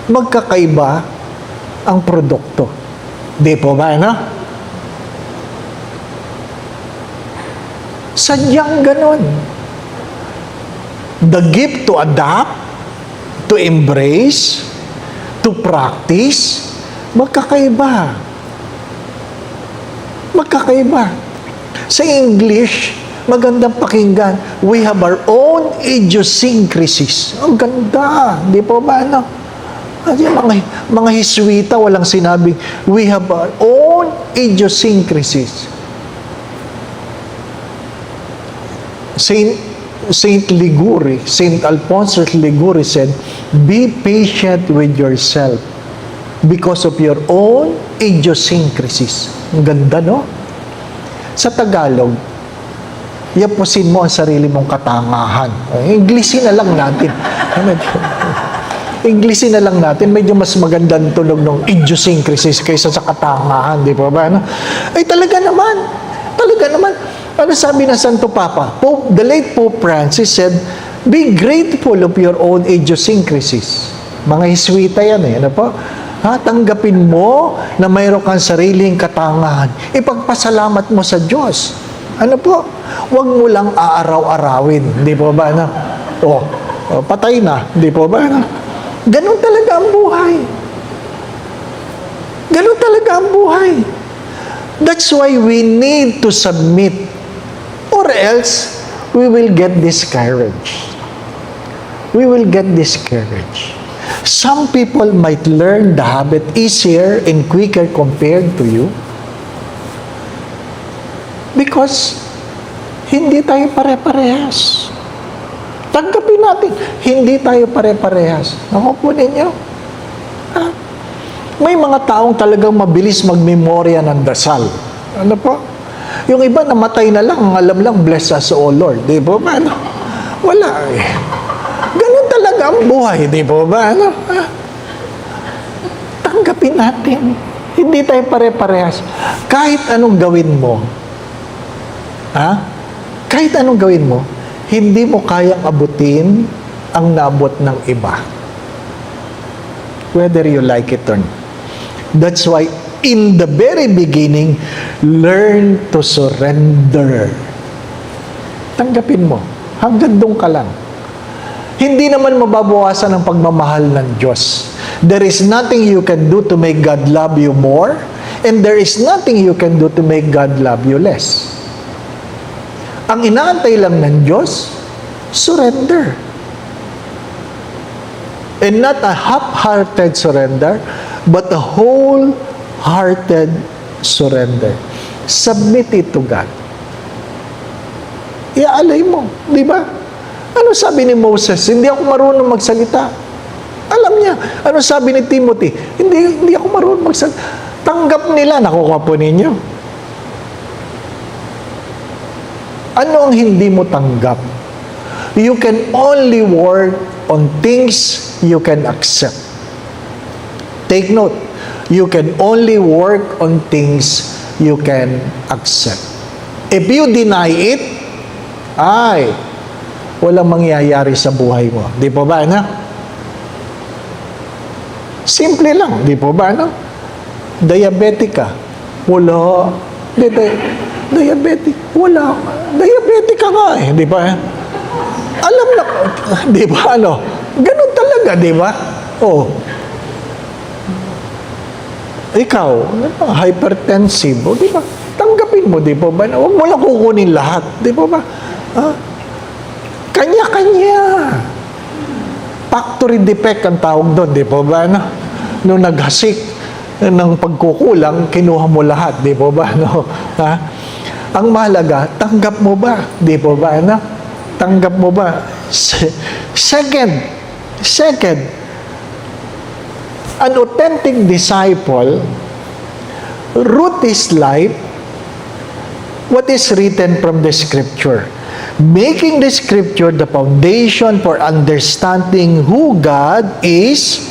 magkakaiba ang produkto. Di po ba, no? Sadyang ganon. The gift to adapt, to embrace, to practice, magkakaiba. Magkakaiba. Sa English, magandang pakinggan. We have our own idiosyncrasies. Ang ganda. Di po ba, no? Mga Hiswita, walang sinabing, we have our own idiosyncrasies. Saint Liguri, Saint Alphonsus Liguri said, be patient with yourself because of your own idiosyncrasies. Ang ganda, no? Sa Tagalog, yapusin mo ang sarili mong katangahan. Inglesin na lang natin. Inglesin na lang natin. Medyo mas magandang tunog ng idiosyncrasies kaysa sa katangahan. Di ba ba? No? Ay, talaga naman. Talaga naman. Ano sabi ng Santo Papa? The late Pope Francis said, be grateful of your own idiosyncrasies. Mga Hiswita yan eh. Ano po? Tanggapin mo na mayroon kang sariling katangahan. Ipagpasalamat mo sa Diyos. Ano po? Huwag mo lang aaraw-arawin. Hindi po ba? Ano? Patay na. Hindi po ba? Ano? Ganun talaga ang buhay. Ganun talaga ang buhay. That's why we need to submit. Or else, we will get discouraged. We will get discouraged. Some people might learn the habit easier and quicker compared to you because hindi tayo pare-parehas. Tanggapin natin, hindi tayo pare-parehas. Ako po ninyo. May mga taong talagang mabilis magmemorya ng dasal. Ano po? Yung iba namatay na lang, ang alam lang, bless us, O Lord. Di ba? Ano? Wala eh. talaga ang buhay, di po ba? Ano? Tanggapin natin. Hindi tayo pare-parehas. Kahit anong gawin mo, kahit anong gawin mo, hindi mo kayang abutin ang naabot ng iba. Whether you like it or not. That's why, in the very beginning, learn to surrender. Tanggapin mo. Hanggang doon ka lang. Hindi naman mababawasan ang pagmamahal ng Diyos. There is nothing you can do to make God love you more, and there is nothing you can do to make God love you less. Ang inaantay lang ng Diyos, surrender. And not a half-hearted surrender, but a whole-hearted surrender. Submit it to God. Iaalay mo, di ba? Ano sabi ni Moses? Hindi ako marunong magsalita. Alam niya. Ano sabi ni Timothy? Hindi ako marunong magsalita. Tanggap nila, nakuha po ninyo. Ano ang hindi mo tanggap? You can only work on things you can accept. Take note, you can only work on things you can accept. If you deny it, walang mangyayari sa buhay mo. Di po ba, ano? Simple lang, di po ba, ano? Diabetic ka. Wala. Diabetic. Wala. Diabetic ka nga eh, di ba? Alam na, di ba, ano? Ganun talaga, di ba? Oh. Ikaw, hypertensive, di ba? Tanggapin mo, di ba? Huwag mo lang kukunin lahat, di ba ba? Kanya-kanya. Factory defect ang tawag doon, di ba ba? No? Nung naghasik ng pagkukulang, kinuha mo lahat, di ba ba? No? Ang mahalaga, tanggap mo ba? Di ba ba? No? Tanggap mo ba? Second, an authentic disciple root his life what is written from the Scripture, making the Scripture the foundation for understanding who God is,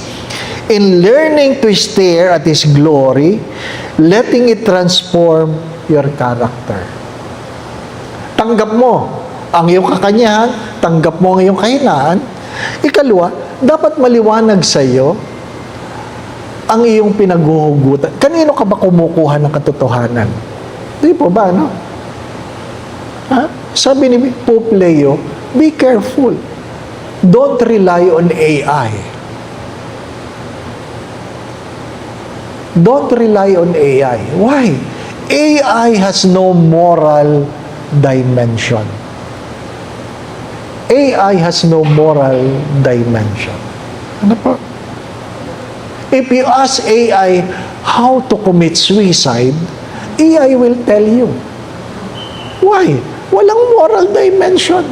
in learning to stare at His glory, letting it transform your character. Tanggap mo ang iyong kakanyahan, tanggap mo ang iyong kahinaan. Ikalawa, dapat maliwanag sa iyo ang iyong pinaghuhugutan. Kanino ka ba kumukuha ng katotohanan? Di po ba, no? Sabi ni Pope Leo, be careful. Don't rely on AI. Don't rely on AI. Why? AI has no moral dimension. AI has no moral dimension. Ano po? If you ask AI how to commit suicide, AI will tell you. Why? Walang moral dimension.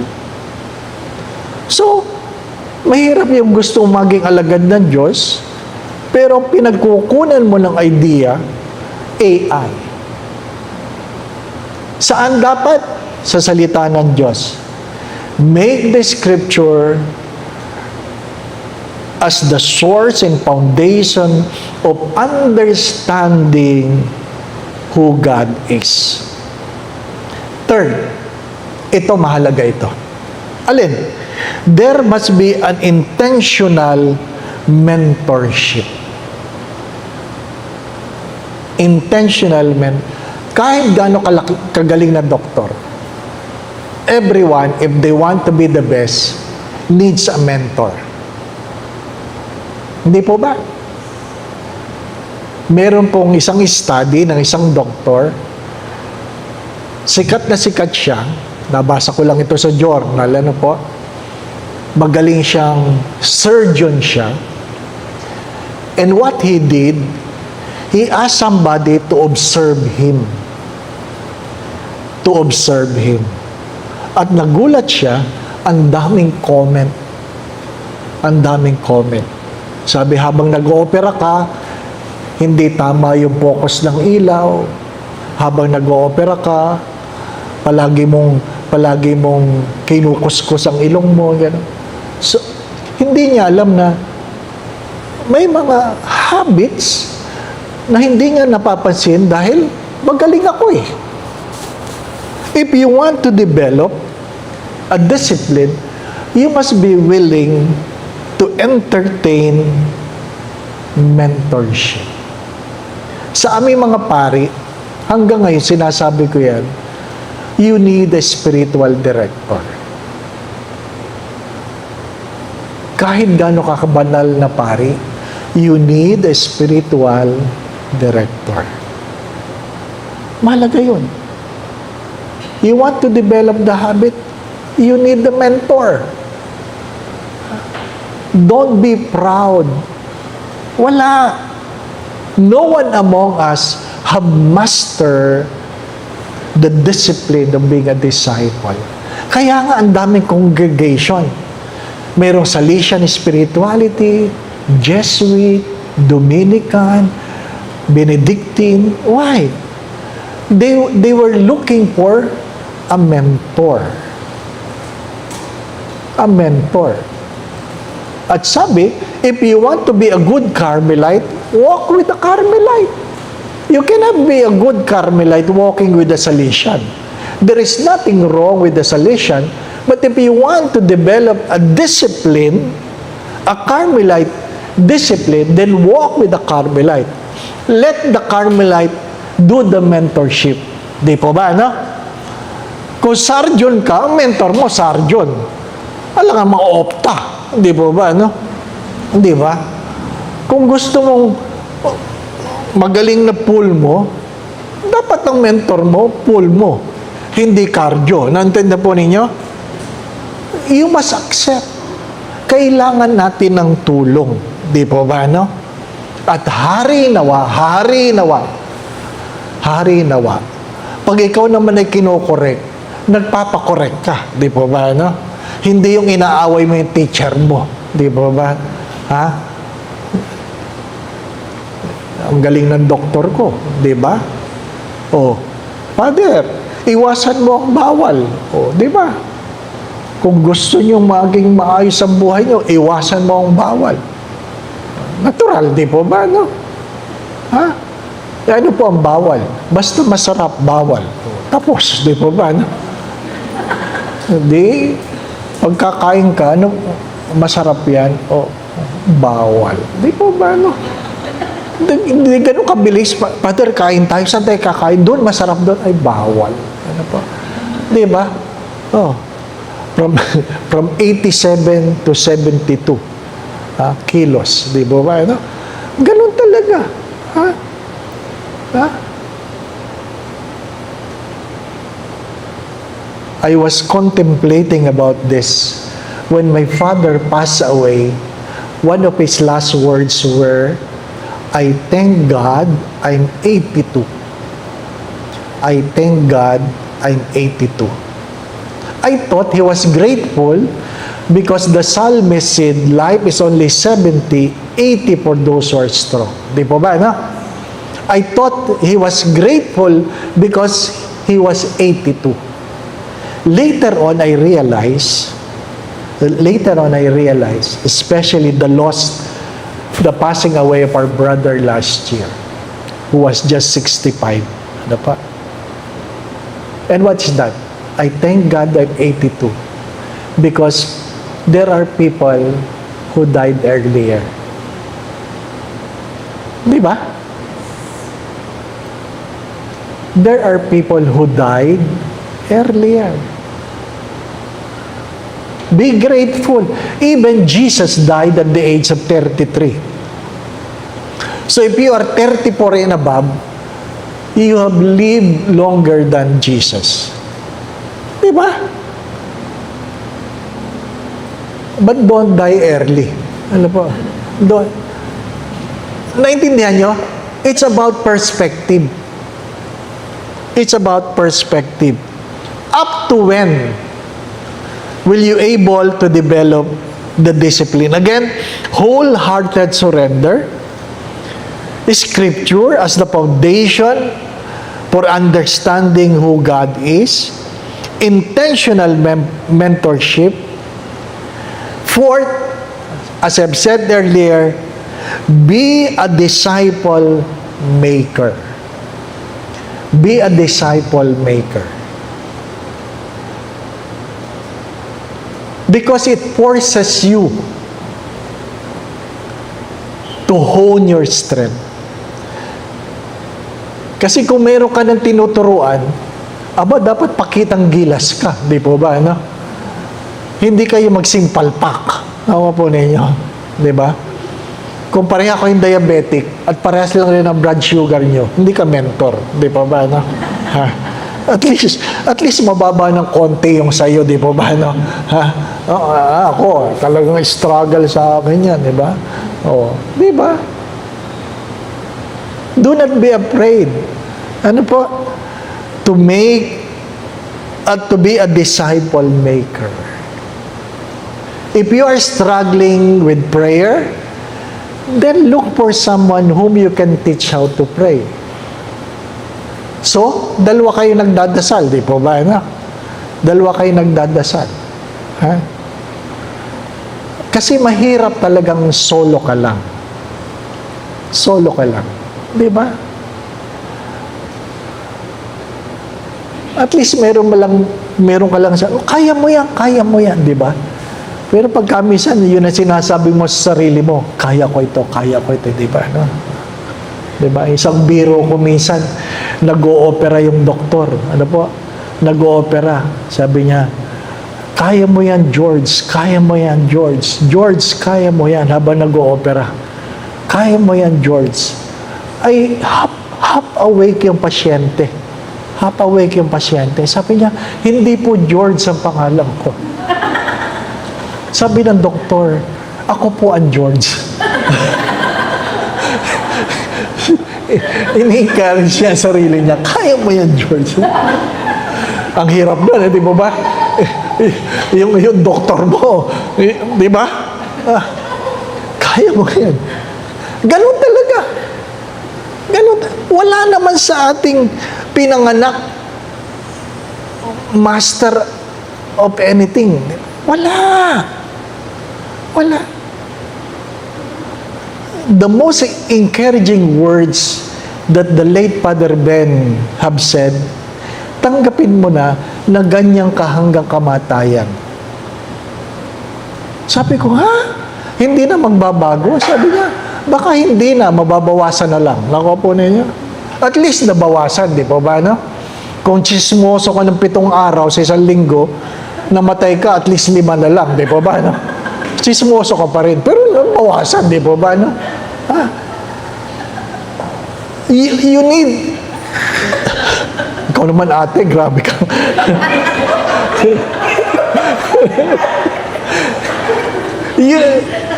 So, mahirap yung gusto maging alagad ng Diyos, pero pinagkukunan mo ng idea, AI. Saan dapat? Sa salita ng Diyos. Make the Scripture as the source and foundation of understanding who God is. Third, ito mahalaga ito. Alin? There must be an intentional mentorship. Kahit gaano kagaling na doktor, everyone, if they want to be the best, needs a mentor. Hindi po ba? Meron pong isang study ng isang doktor, sikat na sikat siya, nabasa ko lang ito sa journal, ano po, magaling siyang surgeon siya, and what he did, he asked somebody to observe him. At nagulat siya, ang daming comment. Sabi, habang nag-oopera ka, hindi tama yung focus ng ilaw. Habang nag-oopera ka, palagi mong kinukuskus ang ilong mo. Gano'n. So, hindi niya alam na may mga habits na hindi niya napapansin dahil magaling ako eh. If you want to develop a discipline, you must be willing to entertain mentorship. Sa aming mga pari, hanggang ngayon sinasabi ko yan, you need a spiritual director. Kahit gaano kakabanal na pari, you need a spiritual director. Mahalaga yun. You want to develop the habit, you need the mentor. Don't be proud. Wala. No one among us have mastered the discipline of being a disciple. Kaya nga ang daming congregation. Mayroong Salesian spirituality, Jesuit, Dominican, Benedictine. Why? They were looking for a mentor. A mentor. At sabi, if you want to be a good Carmelite, walk with a Carmelite. You cannot be a good Carmelite walking with a Salesian. There is nothing wrong with the Salesian, but if you want to develop a discipline, a Carmelite discipline, then walk with the Carmelite. Let the Carmelite do the mentorship. Di po ba, no? Kung sergeant ka, ang mentor mo, sergeant. Alam nga, mga opta. Di po ba, no? Di ba? Kung gusto mong magaling na pool mo, dapat ang mentor mo, pool mo. Hindi cardio. Naintindihan po ninyo? You must accept. Kailangan natin ng tulong. Di po ba, no? At hari nawa. Pag ikaw naman ay kinokorek, nagpapakorek ka. Di po ba, no? Hindi yung inaaway mo yung teacher mo. Di po ba? Ha? Ang galing ng doktor ko. Di ba? O, Father, iwasan mo ang bawal. O, di ba? Kung gusto nyo maging maayos ang buhay nyo, iwasan mo ang bawal. Natural, di po ba, no? Ha? E ano po ang bawal? Basta masarap, bawal. Tapos, di po ba, no? Hindi, pagkakain ka, ano, masarap yan, o bawal. Di po ba, no? Hindi ganun kabilis. Father, kain tayo. Saan tayo kakain? Doon, masarap doon. Ay, bawal. Ano po? Di ba? Oh. From 87 to 72 kilos. Di ba ba? Ano? Ganun talaga. Ha? Ha? I was contemplating about this when my father passed away. One of his last words were, I thank God I'm 82. I thank God I'm 82. I thought he was grateful because the psalmist said, life is only 70, 80 for those who are strong. Di po ba, no? I thought he was grateful because he was 82. Later on, I realized, especially the passing away of our brother last year, who was just 65. Ano pa? And what's that? I thank God I'm 82 because there are people who died earlier. Di ba? There are people who died earlier. Be grateful. Even Jesus died at the age of 33. So if you are 34 and above, you have lived longer than Jesus. Diba? But don't die early. Ano po? Don't. Naintindihan nyo? It's about perspective. It's about perspective. Up to when will you able to develop the discipline? Again, wholehearted surrender. Scripture as the foundation for understanding who God is. Intentional mentorship. Fourth, as I've said earlier, be a disciple maker. Be a disciple maker. Because it forces you to hone your strength. Kasi kung meron ka ng tinuturuan, dapat pakitang gilas ka, di po ba, no? Hindi kayo magsimpalpak. Nawa po ninyo, di ba? Kung pareha kayong diabetic at parehas lang rin ang blood sugar nyo, hindi ka mentor, di po ba, no? Ha? At least mababa ng konti yung sayo, di po ba, no? Ha? Ako, talagang struggle sa akin yan, di ba? Di ba? Do not be afraid. Ano po? To make at to be a disciple maker. If you are struggling with prayer, then look for someone whom you can teach how to pray. So, dalawa kayo nagdadasal, di po ba? Ano? Dalawa kayo nagdadasal. Ha? Kasi mahirap talagang solo ka lang. Solo ka lang. Di ba? At least meron ka lang sa, kaya mo yan, di ba? Pero pag kamisan, yun ang sinasabi mo sa sarili mo, kaya ko ito, di ba? No? Di ba? Isang biro ko minsan, nag-o-opera yung doktor. Ano po? Nag-o-opera. Sabi niya, kaya mo yan, George. Kaya mo yan, George. George, kaya mo yan habang nag-o-opera. Kaya mo yan, George. Ay, half awake yung pasyente. Half awake yung pasyente. Sabi niya, hindi po George ang pangalan ko. Sabi ng doktor, ako po ang George. Ini-encourage niya sarili niya, kaya mo yan, George. Ang hirap na, di ba ba? yung doktor mo, di ba? Kaya mo yan. Ganun talaga. Ganun. Wala naman sa ating pinanganak master of anything. Wala. The most encouraging words that the late Father Ben have said, tanggapin mo na ganyan ka hanggang kamatayan. Sabi ko, hindi na magbabago? Sabi niya, baka hindi na, mababawasan na lang. Nakuha po ninyo? At least nabawasan, di po ba, no? Kung chismoso ka ng 7 araw sa isang linggo, namatay ka, at least 5 na lang, di po ba, no? Chismoso ka pa rin. Pero nabawasan, di po ba, no? You need... Ikaw naman, ate, grabe ka.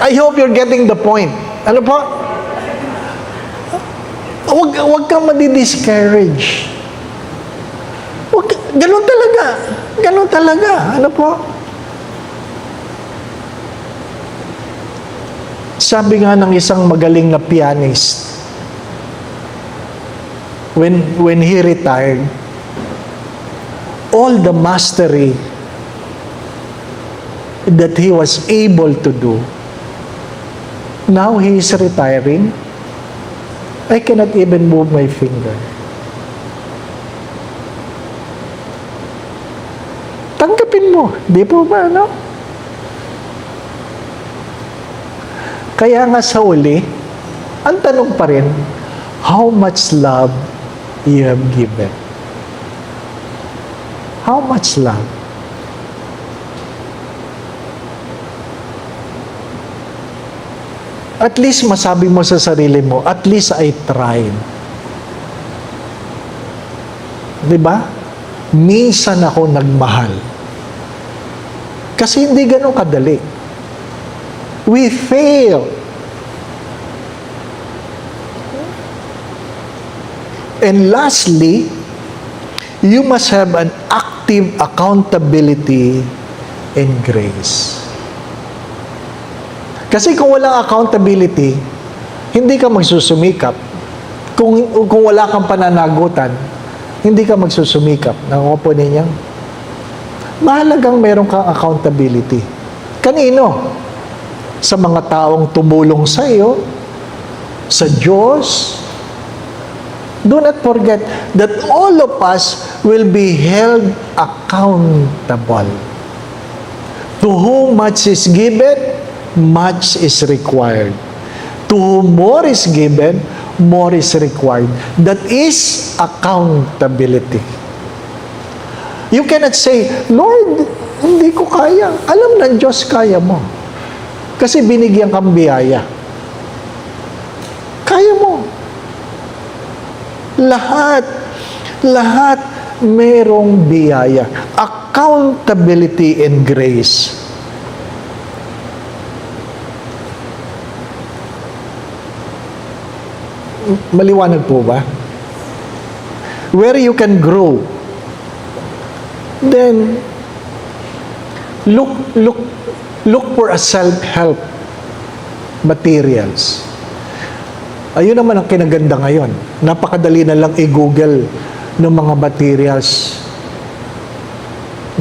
I hope you're getting the point. Ano po? Huwag kang madi-discourage. Ganun talaga. Ganun talaga. Ano po? Sabi nga ng isang magaling na pianist, when he retired, all the mastery that he was able to do, now he is retiring, I cannot even move my finger. Tanggapin mo, di po ba, no? Kaya nga sa uli, ang tanong pa rin, how much love you have given? How much love? At least masabi mo sa sarili mo, at least I tried. Diba? Minsan ako nagmahal. Kasi hindi ganun kadali. We fail. And lastly, you must have an active accountability and grace. Kasi kung walang accountability, hindi ka magsusumikap. Kung wala kang pananagutan, hindi ka magsusumikap. Nakuha po ninyo? Mahalagang meron kang accountability. Kanino? sa mga taong tumulong sa iyo, sa Diyos. Do not forget that all of us will be held accountable. To whom much is given, much is required. To whom more is given, more is required. That is accountability. You cannot say, Lord, hindi ko kaya. Alam ng Diyos, kaya mo. Kasi binigyan kang biyaya. Kaya mo. Lahat merong biyaya. Accountability and grace. Maliwanag po ba? Where you can grow, then look for a self-help materials. Ayun naman ang kinaganda ngayon. Napakadali na lang i-google ng mga materials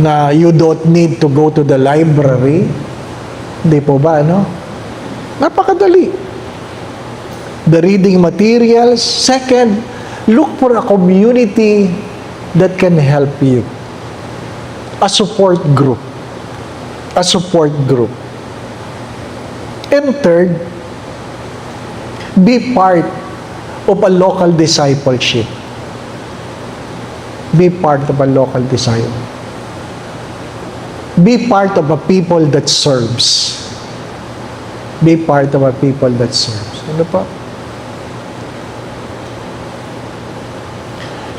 na you don't need to go to the library. Hindi po ba, ano? Napakadali. The reading materials. Second, look for a community that can help you. A support group. A support group. And third, be part of a local discipleship. Be part of a local disciple. Be part of a people that serves. Be part of a people that serves. Ano pa?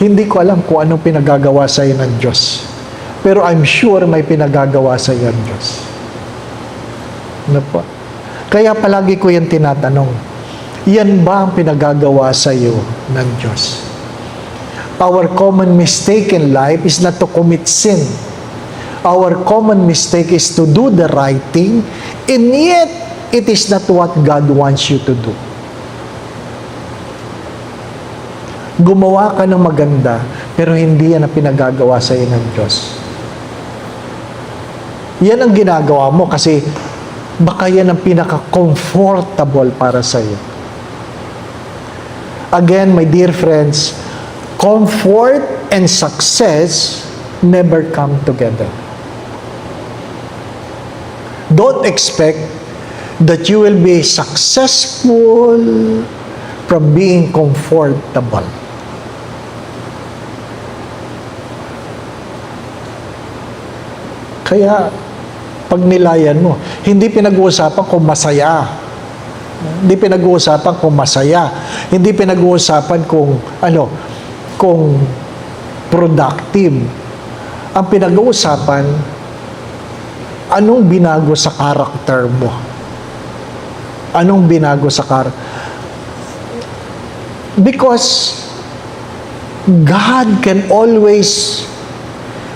Hindi ko alam kung anong pinagagawa sa iyo ng Diyos. Pero I'm sure may pinagagawa sa iyo ng Diyos. Ano pa? Kaya palagi ko yan tinatanong. Yan ba ang pinagagawa sa iyo ng Diyos? Our common mistake in life is not to commit sin. Our common mistake is to do the right thing, and yet, it is not what God wants you to do. Gumawa ka ng maganda, pero hindi yan ang pinagagawa sa iyo ng Diyos. Yan ang ginagawa mo kasi baka yan ang pinaka-comfortable para sa iyo. Again, my dear friends, comfort and success never come together. Don't expect that you will be successful from being comfortable. Kaya, pag nilayan mo, hindi pinag-uusapan kung masaya. Hindi pinag-uusapan kung masaya. Hindi pinag-uusapan kung kung productive. Ang pinag-uusapan, anong binago sa character mo? Anong binago sa character? Because God can always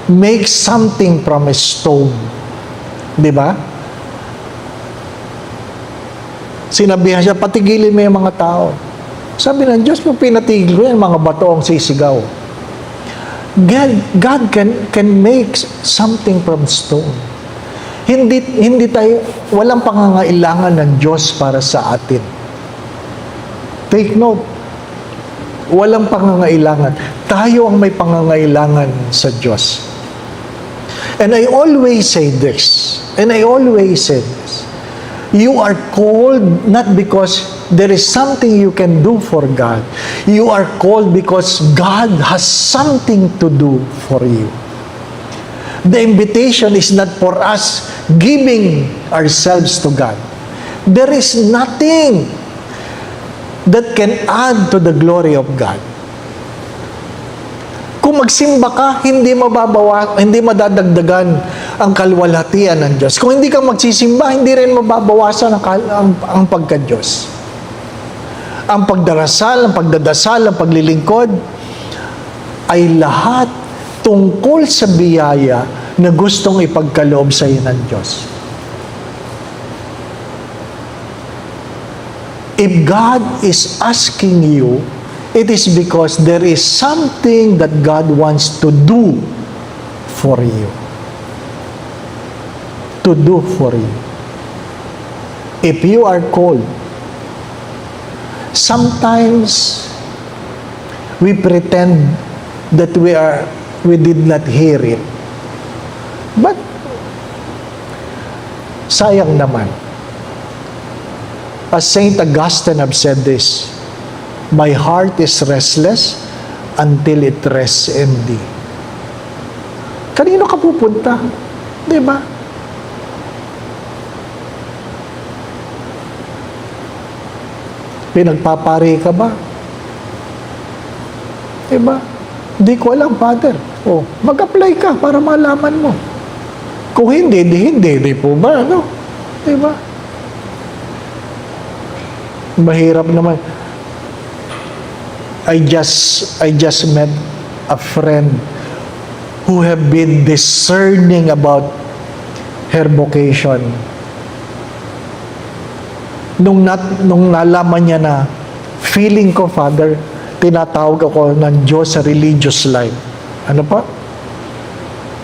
make something from a stone. Di ba? Sinabihan siya, patigilin mo yung mga tao. Sabi ng Diyos, pag pinatigil ko yan, mga bato ang sisigaw. God can make something from stone. Hindi tayo, walang pangangailangan ng Diyos para sa atin. Take note, walang pangangailangan. Tayo ang may pangangailangan sa Diyos. And I always say this, you are called not because there is something you can do for God. You are called because God has something to do for you. The invitation is not for us giving ourselves to God. There is nothing that can add to the glory of God. Kung magsimba ka, hindi madadagdagan ang kalwalhatian ng Diyos. Kung hindi ka magsisimba, hindi rin mababawasan ang pagka-Diyos. Ang pagdarasal, ang pagdadasal, ang paglilingkod, ay lahat tungkol sa biyaya na gustong ipagkaloob sa iyo ng Diyos. If God is asking you, it is because there is something that God wants to do for you. To do for you. if you are called, sometimes we pretend that we did not hear it. But sayang naman. As Saint Augustine have said this, my heart is restless until it rests in thee. Kanino ka pupunta? Di ba? Pinagpapari ka ba? Di ba? Di ko alam, Father. O, mag-apply ka para malaman mo. Kung hindi, di po ba? Ano? Di ba? Mahirap naman. I just met a friend who have been discerning about her vocation. Nung nalaman niya na, feeling ko, Father, tinatawag ako ng Diyos sa religious life. Ano pa?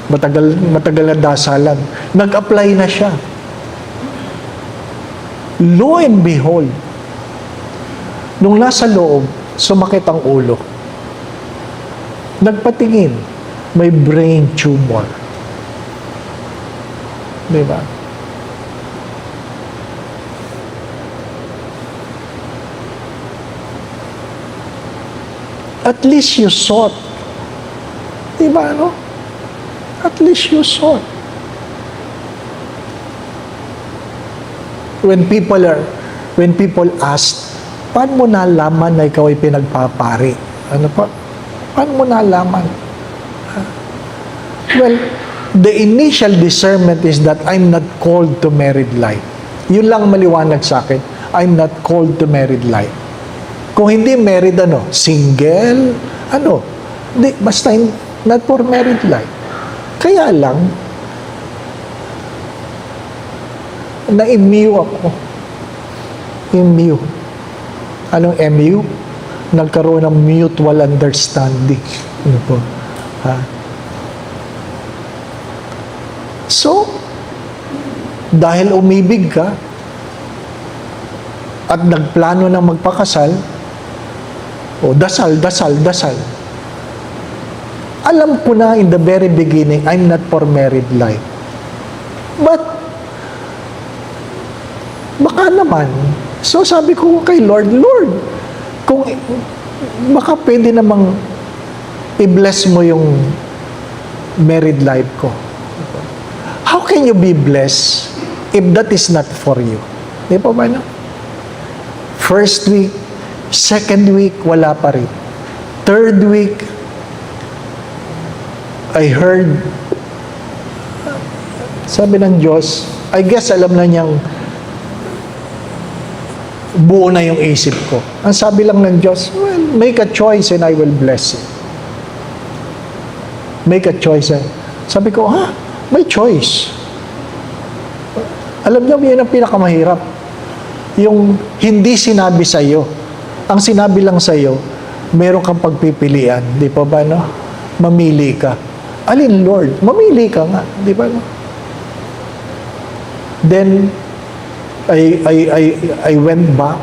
Matagal na dasalan. Nag-apply na siya. Lo and behold, nung nasa loob, sumakit ang ulo. Nagpatingin, may brain tumor. Di ba? At least you sought. Di ba, ano? At least you sought. When people ask, paano mo nalaman na ikaw ay pinagpapari? Ano pa? Paano mo nalaman? Well, the initial discernment is that I'm not called to married life. Yun lang maliwanag sa akin. I'm not called to married life. Kung hindi married, single, basta not for married life. Kaya lang, na-immune ako. Immune. Anong MU? Nagkaroon ng mutual understanding. Ano po? Ha? So, dahil umibig ka, at nagplano ng magpakasal, dasal. Alam ko na in the very beginning, I'm not for married life. But, baka naman, so sabi ko kay Lord, kung baka pwede namang i-bless mo yung married life ko. How can you be blessed if that is not for you? Di ba ba, no? First week, second week, wala pa rin. Third week, I heard, sabi ng Diyos, I guess alam na niyang buo na yung isip ko. Ang sabi lang ng Diyos, well, make a choice and I will bless you. Make a choice. Sabi ko, may choice. Alam niyo, yun ang pinakamahirap. Yung hindi sinabi sa iyo. Ang sinabi lang sa iyo, meron kang pagpipilian. Di pa ba, no? Mamili ka. Alin, Lord? Mamili ka nga. Di ba, no? Then, I went back.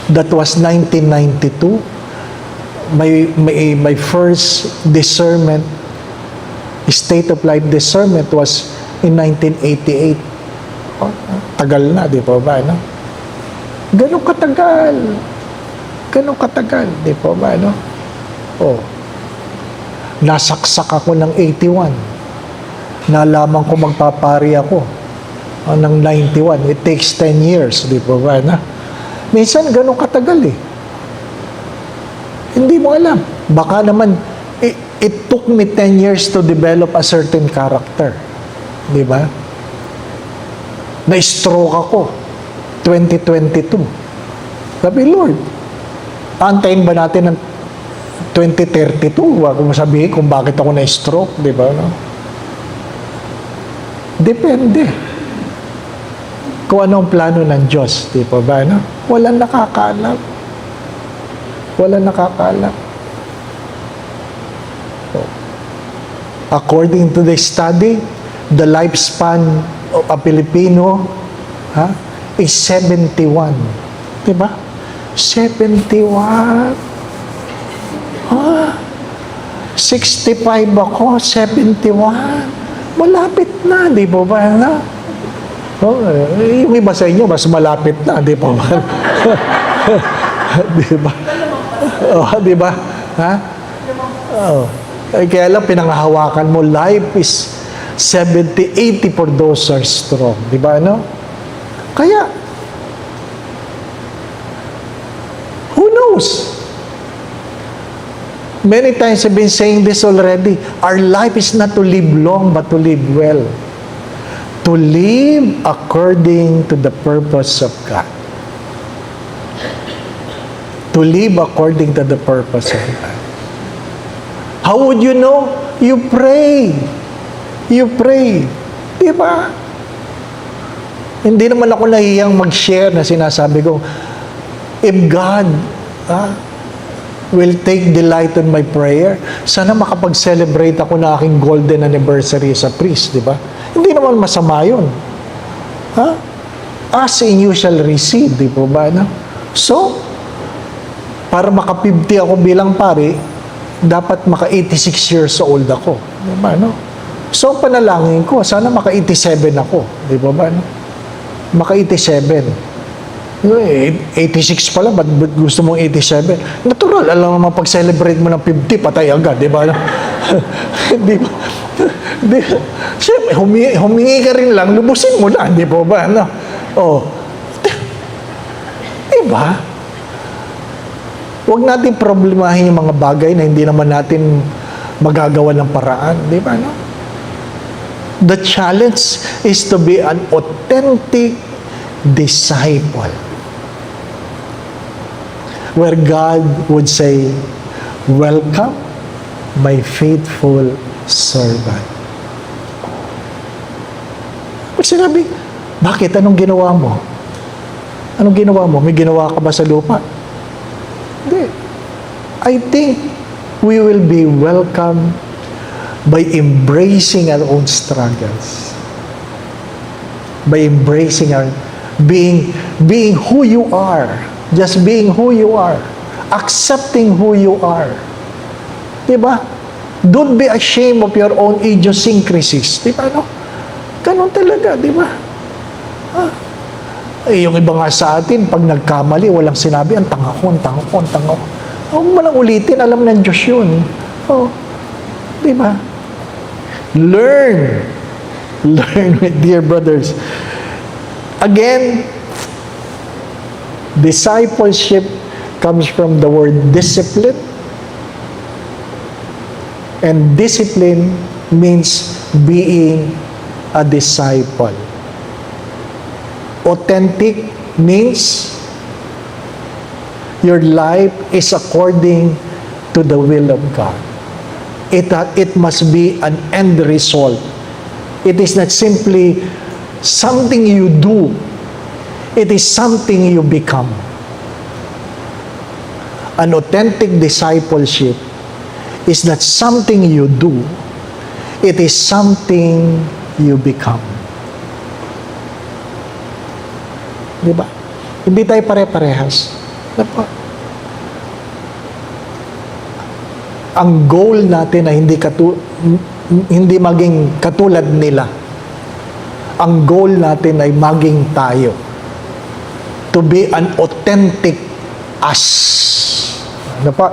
That was 1992. My first discernment, state of life discernment was in 1988. Tagal na, di ba ba, no? Ganun katagal, di ba ba, no? Nasaksak ako ng 81. Nalaman ko magpapari ako ng 91. It takes 10 years, di ba ba, no? Minsan, ganun katagal, eh. Hindi mo alam. Baka naman, it took me 10 years to develop a certain character. Di ba? Na-stroke ako. 2022. Sabi, Lord, antayin ba natin ng 2032? Huwag mo sabihin kung bakit ako na-stroke, di ba? No? Depende. Kung ano ang plano ng Diyos, di ba ba? No? Walang nakakaalam. According to the study, the lifespan of a Filipino is 71. Diba? 71. 65 ako, 71. Malapit na, di po ba? Yung iba sa inyo, mas malapit na, di po ba? Di ba? Di ba? Ha? Kaya lang, pinanghahawakan mo, life is 70, 80 for those who are strong. Di ba, Kaya, who knows? Many times I've been saying this already. Our life is not to live long, but to live well. To live according to the purpose of God. To live according to the purpose of God. How would you know? You pray. You pray. Diba? Hindi naman ako nahihiyang mag-share na sinasabi ko, if God, will take delight in my prayer. Sana makapag-celebrate ako na aking golden anniversary sa priest, di ba? Hindi naman masama yun. As in you shall receive, di po ba? So, para maka-50 ako bilang pari, dapat maka-86 years old ako. Di ba, So, panalangin ko, sana maka-87 ako. Di ba ba? Maka-87. 86 pala, ba't gusto mong 87? Natural, alam mo, pag-celebrate mo ng 50, patay agad, di ba? Di ba? Siyempre, humingi ka rin lang, lubusin mo na, di ba ba? Di ba? Huwag natin problemahin yung mga bagay na hindi naman natin magagawa ng paraan, di ba? The challenge is to be an authentic disciple. Where God would say, welcome, my faithful servant. Pag sinabi, bakit? Anong ginawa mo? Anong ginawa mo? May ginawa ka ba sa lupa? Hindi. I think we will be welcomed by embracing our own struggles. By embracing our, being who you are. Just being who you are. Accepting who you are. Diba? Don't be ashamed of your own idiosyncrasies. Diba, Ganon talaga, diba? Yung iba nga sa atin, pag nagkamali, walang sinabi, ang tanga ko. Huwag mo lang ulitin, alam ng Diyos yun. Diba? Learn, my dear brothers. Again, discipleship comes from the word discipline. And discipline means being a disciple. Authentic means your life is according to the will of God. It must be an end result. It is not simply something you do. It is something you become. An authentic discipleship is not something you do. It is something you become. Diba? Hindi tayo pare-parehas. Diba? Ang goal natin ay hindi maging katulad nila. Ang goal natin ay maging tayo. To be an authentic us. Ano pa?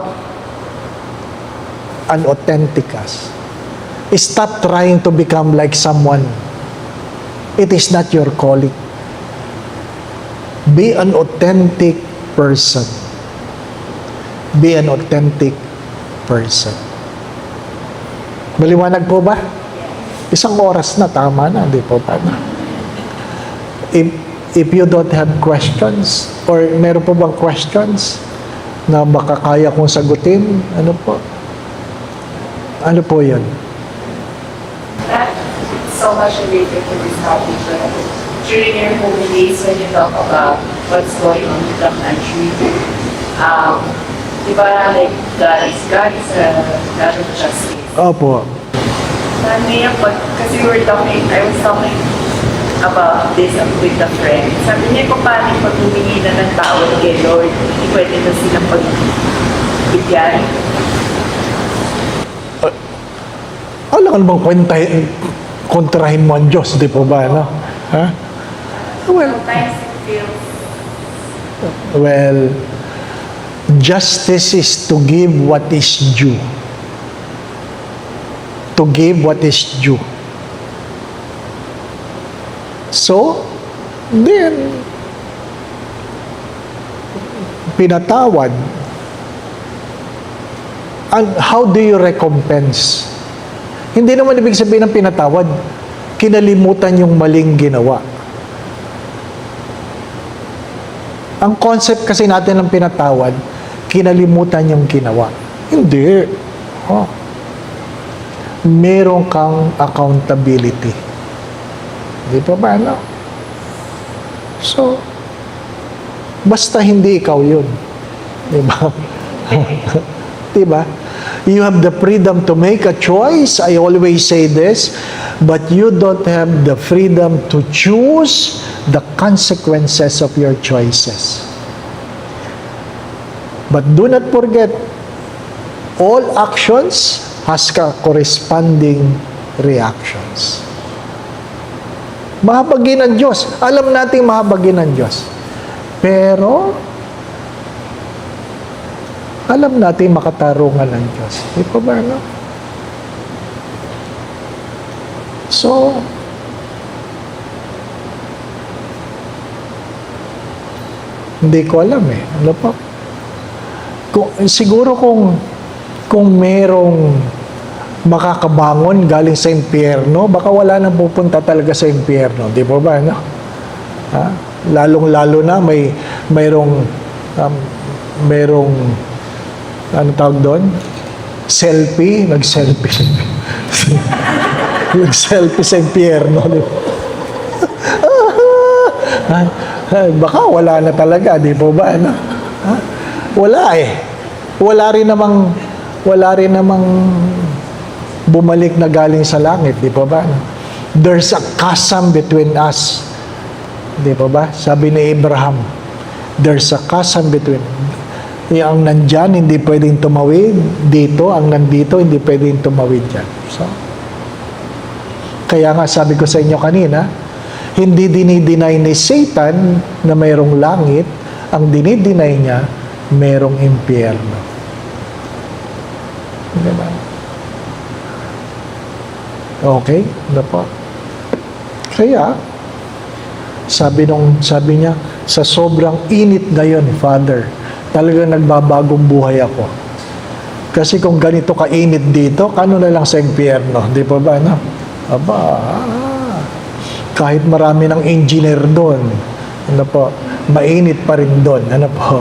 An authentic us. Stop trying to become like someone. It is not your calling. Be an authentic person. Be an authentic person. Maliwanag po ba? Isang oras na, tama na, di po ba? If you don't have questions, or meron po bang questions na baka kaya kong sagutin, ano po? Ano po yun? That's so much related to this topic. During your holy days, when you talk about what's going on with the country, di ba, like, God is a God of justice. Opo. Ngayon, kasi I was talking about this with the friend. Sabi niya, kung paano pag humingi na ng tawad kay Lord, hindi pwede na silang pagbigyan. Alam ka namang kontrahin mo ang Diyos, di po ba, no? Ha? Well, Sometimes it feels well, justice is to give what is due. To give what is due. So, then, pinatawad. And how do you recompense? Hindi naman ibig sabihin ng pinatawad, kinalimutan yung maling ginawa. Ang concept kasi natin ng pinatawad, kinalimutan yung ginawa. Hindi. Oh. Meron kang accountability. Di ba ba, no? So, basta hindi ikaw yun. Di ba? Di ba? You have the freedom to make a choice. I always say this, but you don't have the freedom to choose the consequences of your choices. But do not forget, all actions has corresponding reactions. Mahabagin ang Diyos. Alam nating mahabagin ang Diyos. Pero, alam natin makatarungan ng Diyos. Di ba ba, no? So, hindi ko alam eh. Ano pa? Siguro kung merong makakabangon galing sa impyerno, baka wala nang pupunta talaga sa impyerno. Di ba ba, no? Ha? Lalong-lalo na mayroong ano tawag doon? Selfie. Nag-selfie. Nag-selfie sa impyerno. Baka wala na talaga, di po ba? Ano? Ha? Wala eh. Wala rin namang bumalik na galing sa langit, di po ba? There's a chasm between us. Di po ba? Sabi ni Abraham, there's a chasm between ang nandyan, hindi pwedeng tumawid dito, ang nandito, hindi pwedeng tumawid dyan. So, kaya nga sabi ko sa inyo kanina, hindi dinideny ni Satan na mayroong langit, ang dinideny niya, mayroong impyerno. Diba? Okay? Ano po? Kaya, sabi niya, sa sobrang init ngayon, Father, talagang nagbabagong buhay ako. Kasi kung ganito kainit dito, kano na lang sa impyerno? Di ba ba, no? Aba, kahit marami ng engineer doon, ano po, mainit pa rin doon. Ano po?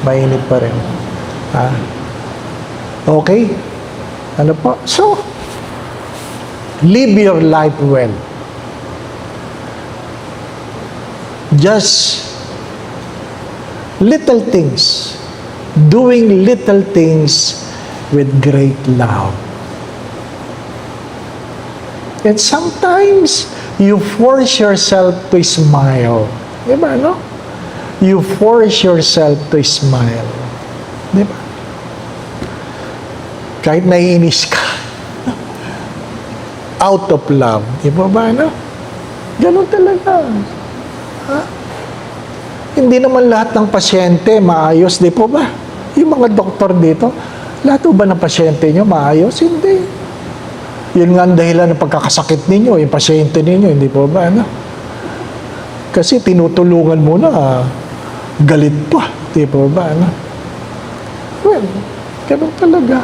Mainit pa rin. Ha? Okay? Ano po? So, live your life well. Just little things, doing little things with great love. And sometimes, you force yourself to smile. Diba, no? You force yourself to smile. Diba? Kahit naiinis ka. Out of love. Diba ba, no? Ganun talaga. Ha? Hindi naman lahat ng pasyente maayos, di po ba? Yung mga doktor dito, lahat ba ng pasyente nyo maayos? Hindi. Yun nga ang dahilan ng pagkakasakit ninyo, yung pasyente ninyo, hindi po ba? Ano? Kasi tinutulungan mo na, galit pa, di po ba? Ano? Well, ganun talaga.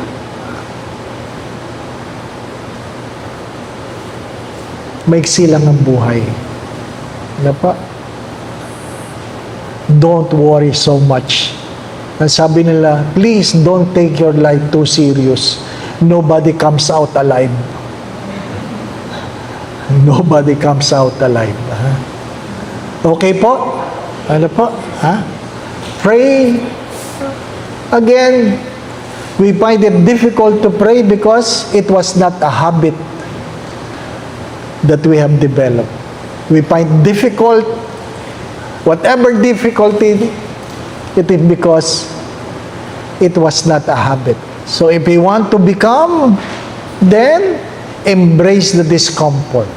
Maiksi lang ang buhay. Ano pa? Don't worry so much. Ang sabi nila, please don't take your life too serious. Nobody comes out alive. Nobody comes out alive. Ha? Okay po? Ano po? Ha? Pray. Again, we find it difficult to pray because it was not a habit that we have developed. we find difficult, whatever difficulty, it is because it was not a habit. So if we want to become, then embrace the discomfort.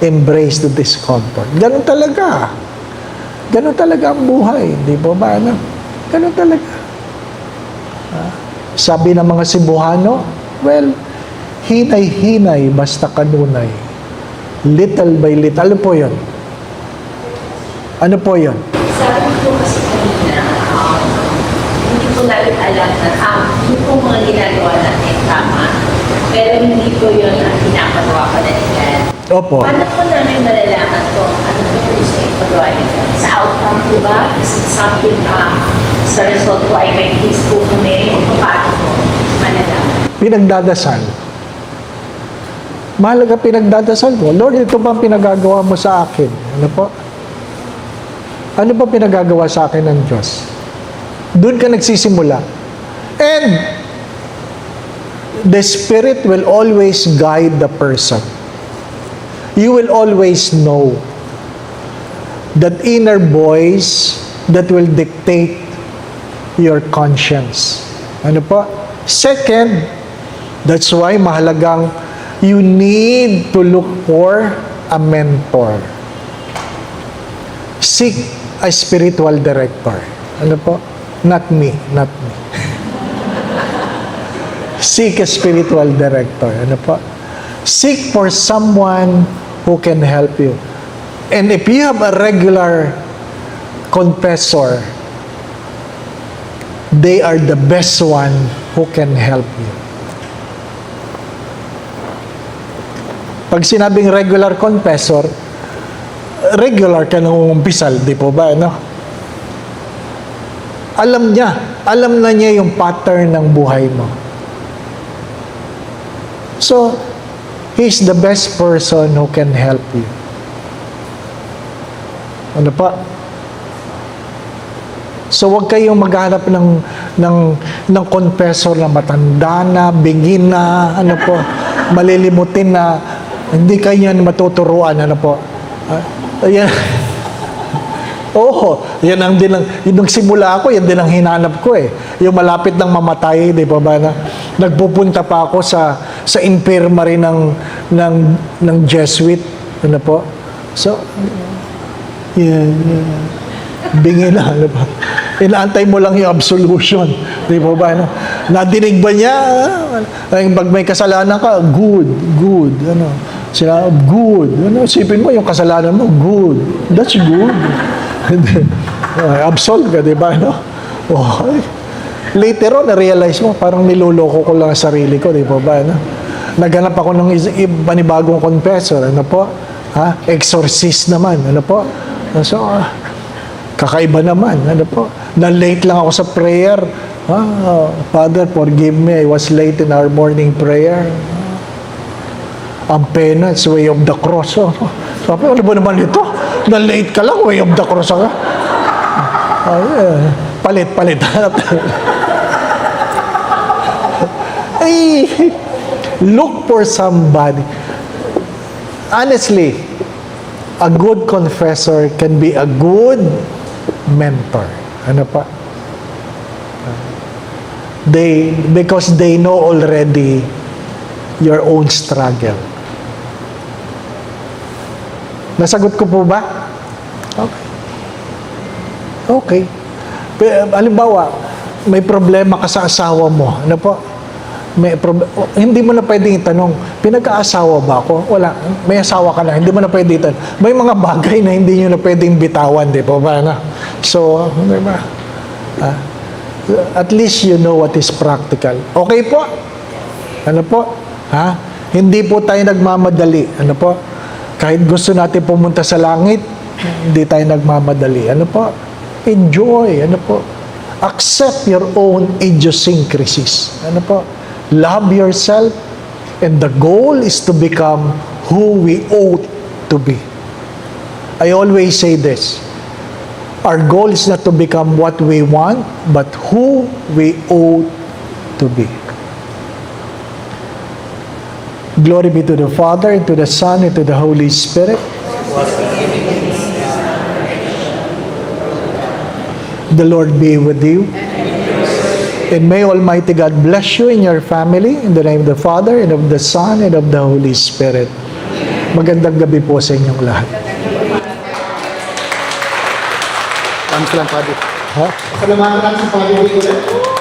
Embrace the discomfort. Ganun talaga. Ganun talaga ang buhay. Di ba ba? Ano? Ganun talaga. Sabi ng mga Cebuano, well, hinay-hinay basta kanunay. Little by little. Ano po yun? Ano po yun? Sabi ko kasi kanina, hindi ko natin alam na yung po mga ginagawa natin tama, pero hindi ko yun ang pinapagawa pa na ilan. Opo. Paano po namin malalaman ko ano po yung sa ipagawa nila? Sa outcome po ba? Is it something sa result po ay may case po kami? O paano po malalaman? Pinagdadasal. Mahalaga pinagdadasal mo. Lord, ito ba ang pinagagawa mo sa akin? Ano po? Ano ba pinagagawa sa akin ng Diyos? Doon ka nagsisimula. And the Spirit will always guide the person. You will always know that inner voice that will dictate your conscience. Ano po? Second, that's why mahalagang you need to look for a mentor. Seek a spiritual director. Ano po? Not me. Seek a spiritual director. Ano po? Seek for someone who can help you. And if you have a regular confessor, they are the best one who can help you. Pag sinabing regular confessor, regular ka nang umpisal, di po ba, no? Alam na niya yung pattern ng buhay mo. So, he's the best person who can help you. Ano pa? So, huwag kayong maghanap ng confessor na matanda na, bingin na, ano po, malilimutin na, hindi kayo matuturuan, ano po. Ayan. Oo, yan ang din ang, yung simula ako, yan din ang hinanap ko eh. Yung malapit ng mamatay, di ba ba na? Nagpupunta pa ako sa infirmary ng Jesuit, ano po. So, yeah. Bingi na, ano ba? Inaantay mo lang yung absolution. Di ba ba? Ano? Nadinig ba niya? Pag may kasalanan ka, good. Ano? Sila, good. Ano? Sipin mo yung kasalanan mo, good. That's good. Absolve ka, di ba? No? Oh, later on, na-realize mo, parang niloloko ko lang ang sarili ko, di ba ba? No? Naghanap ako ng panibagong confessor, ano po? Exorcist naman, ano po? So, kakaiba naman, ano po? Na-late lang ako sa prayer. Father, forgive me, I was late in our morning prayer. Ang penance, way of the cross. Sabi, ano ba naman ito? Na-late ka lang, way of the cross ka. Palit. Ay, look for somebody. Honestly, a good confessor can be a good mentor. Ano pa? Because they know already your own struggle. Nasagot ko po ba? Okay. Halimbawa, may problema ka sa asawa mo. Ano po? Hindi mo na pwedeng itanong, pinag-aasawa ba ako? Wala. May asawa ka na. Hindi mo na pwedeng itanong. May mga bagay na hindi nyo na pwedeng bitawan. Di po ba? Na? So, di ba? At least you know what is practical. Okay po? Ano po? Hindi po tayo nagmamadali. Ano po? Kahit gusto natin pumunta sa langit, hindi tayo nagmamadali. Ano po? Enjoy. Ano po? Accept your own idiosyncrasies. Ano po? Love yourself, and the goal is to become who we ought to be. I always say this. Our goal is not to become what we want, but who we ought to be. Glory be to the Father, and to the Son, and to the Holy Spirit, the Lord be with you. And may Almighty God bless you and your family in the name of the Father, and of the Son, and of the Holy Spirit. Magandang gabi po sa inyong lahat. Salamat, Padre. Ha? Salamatan natin sa Padre ulit.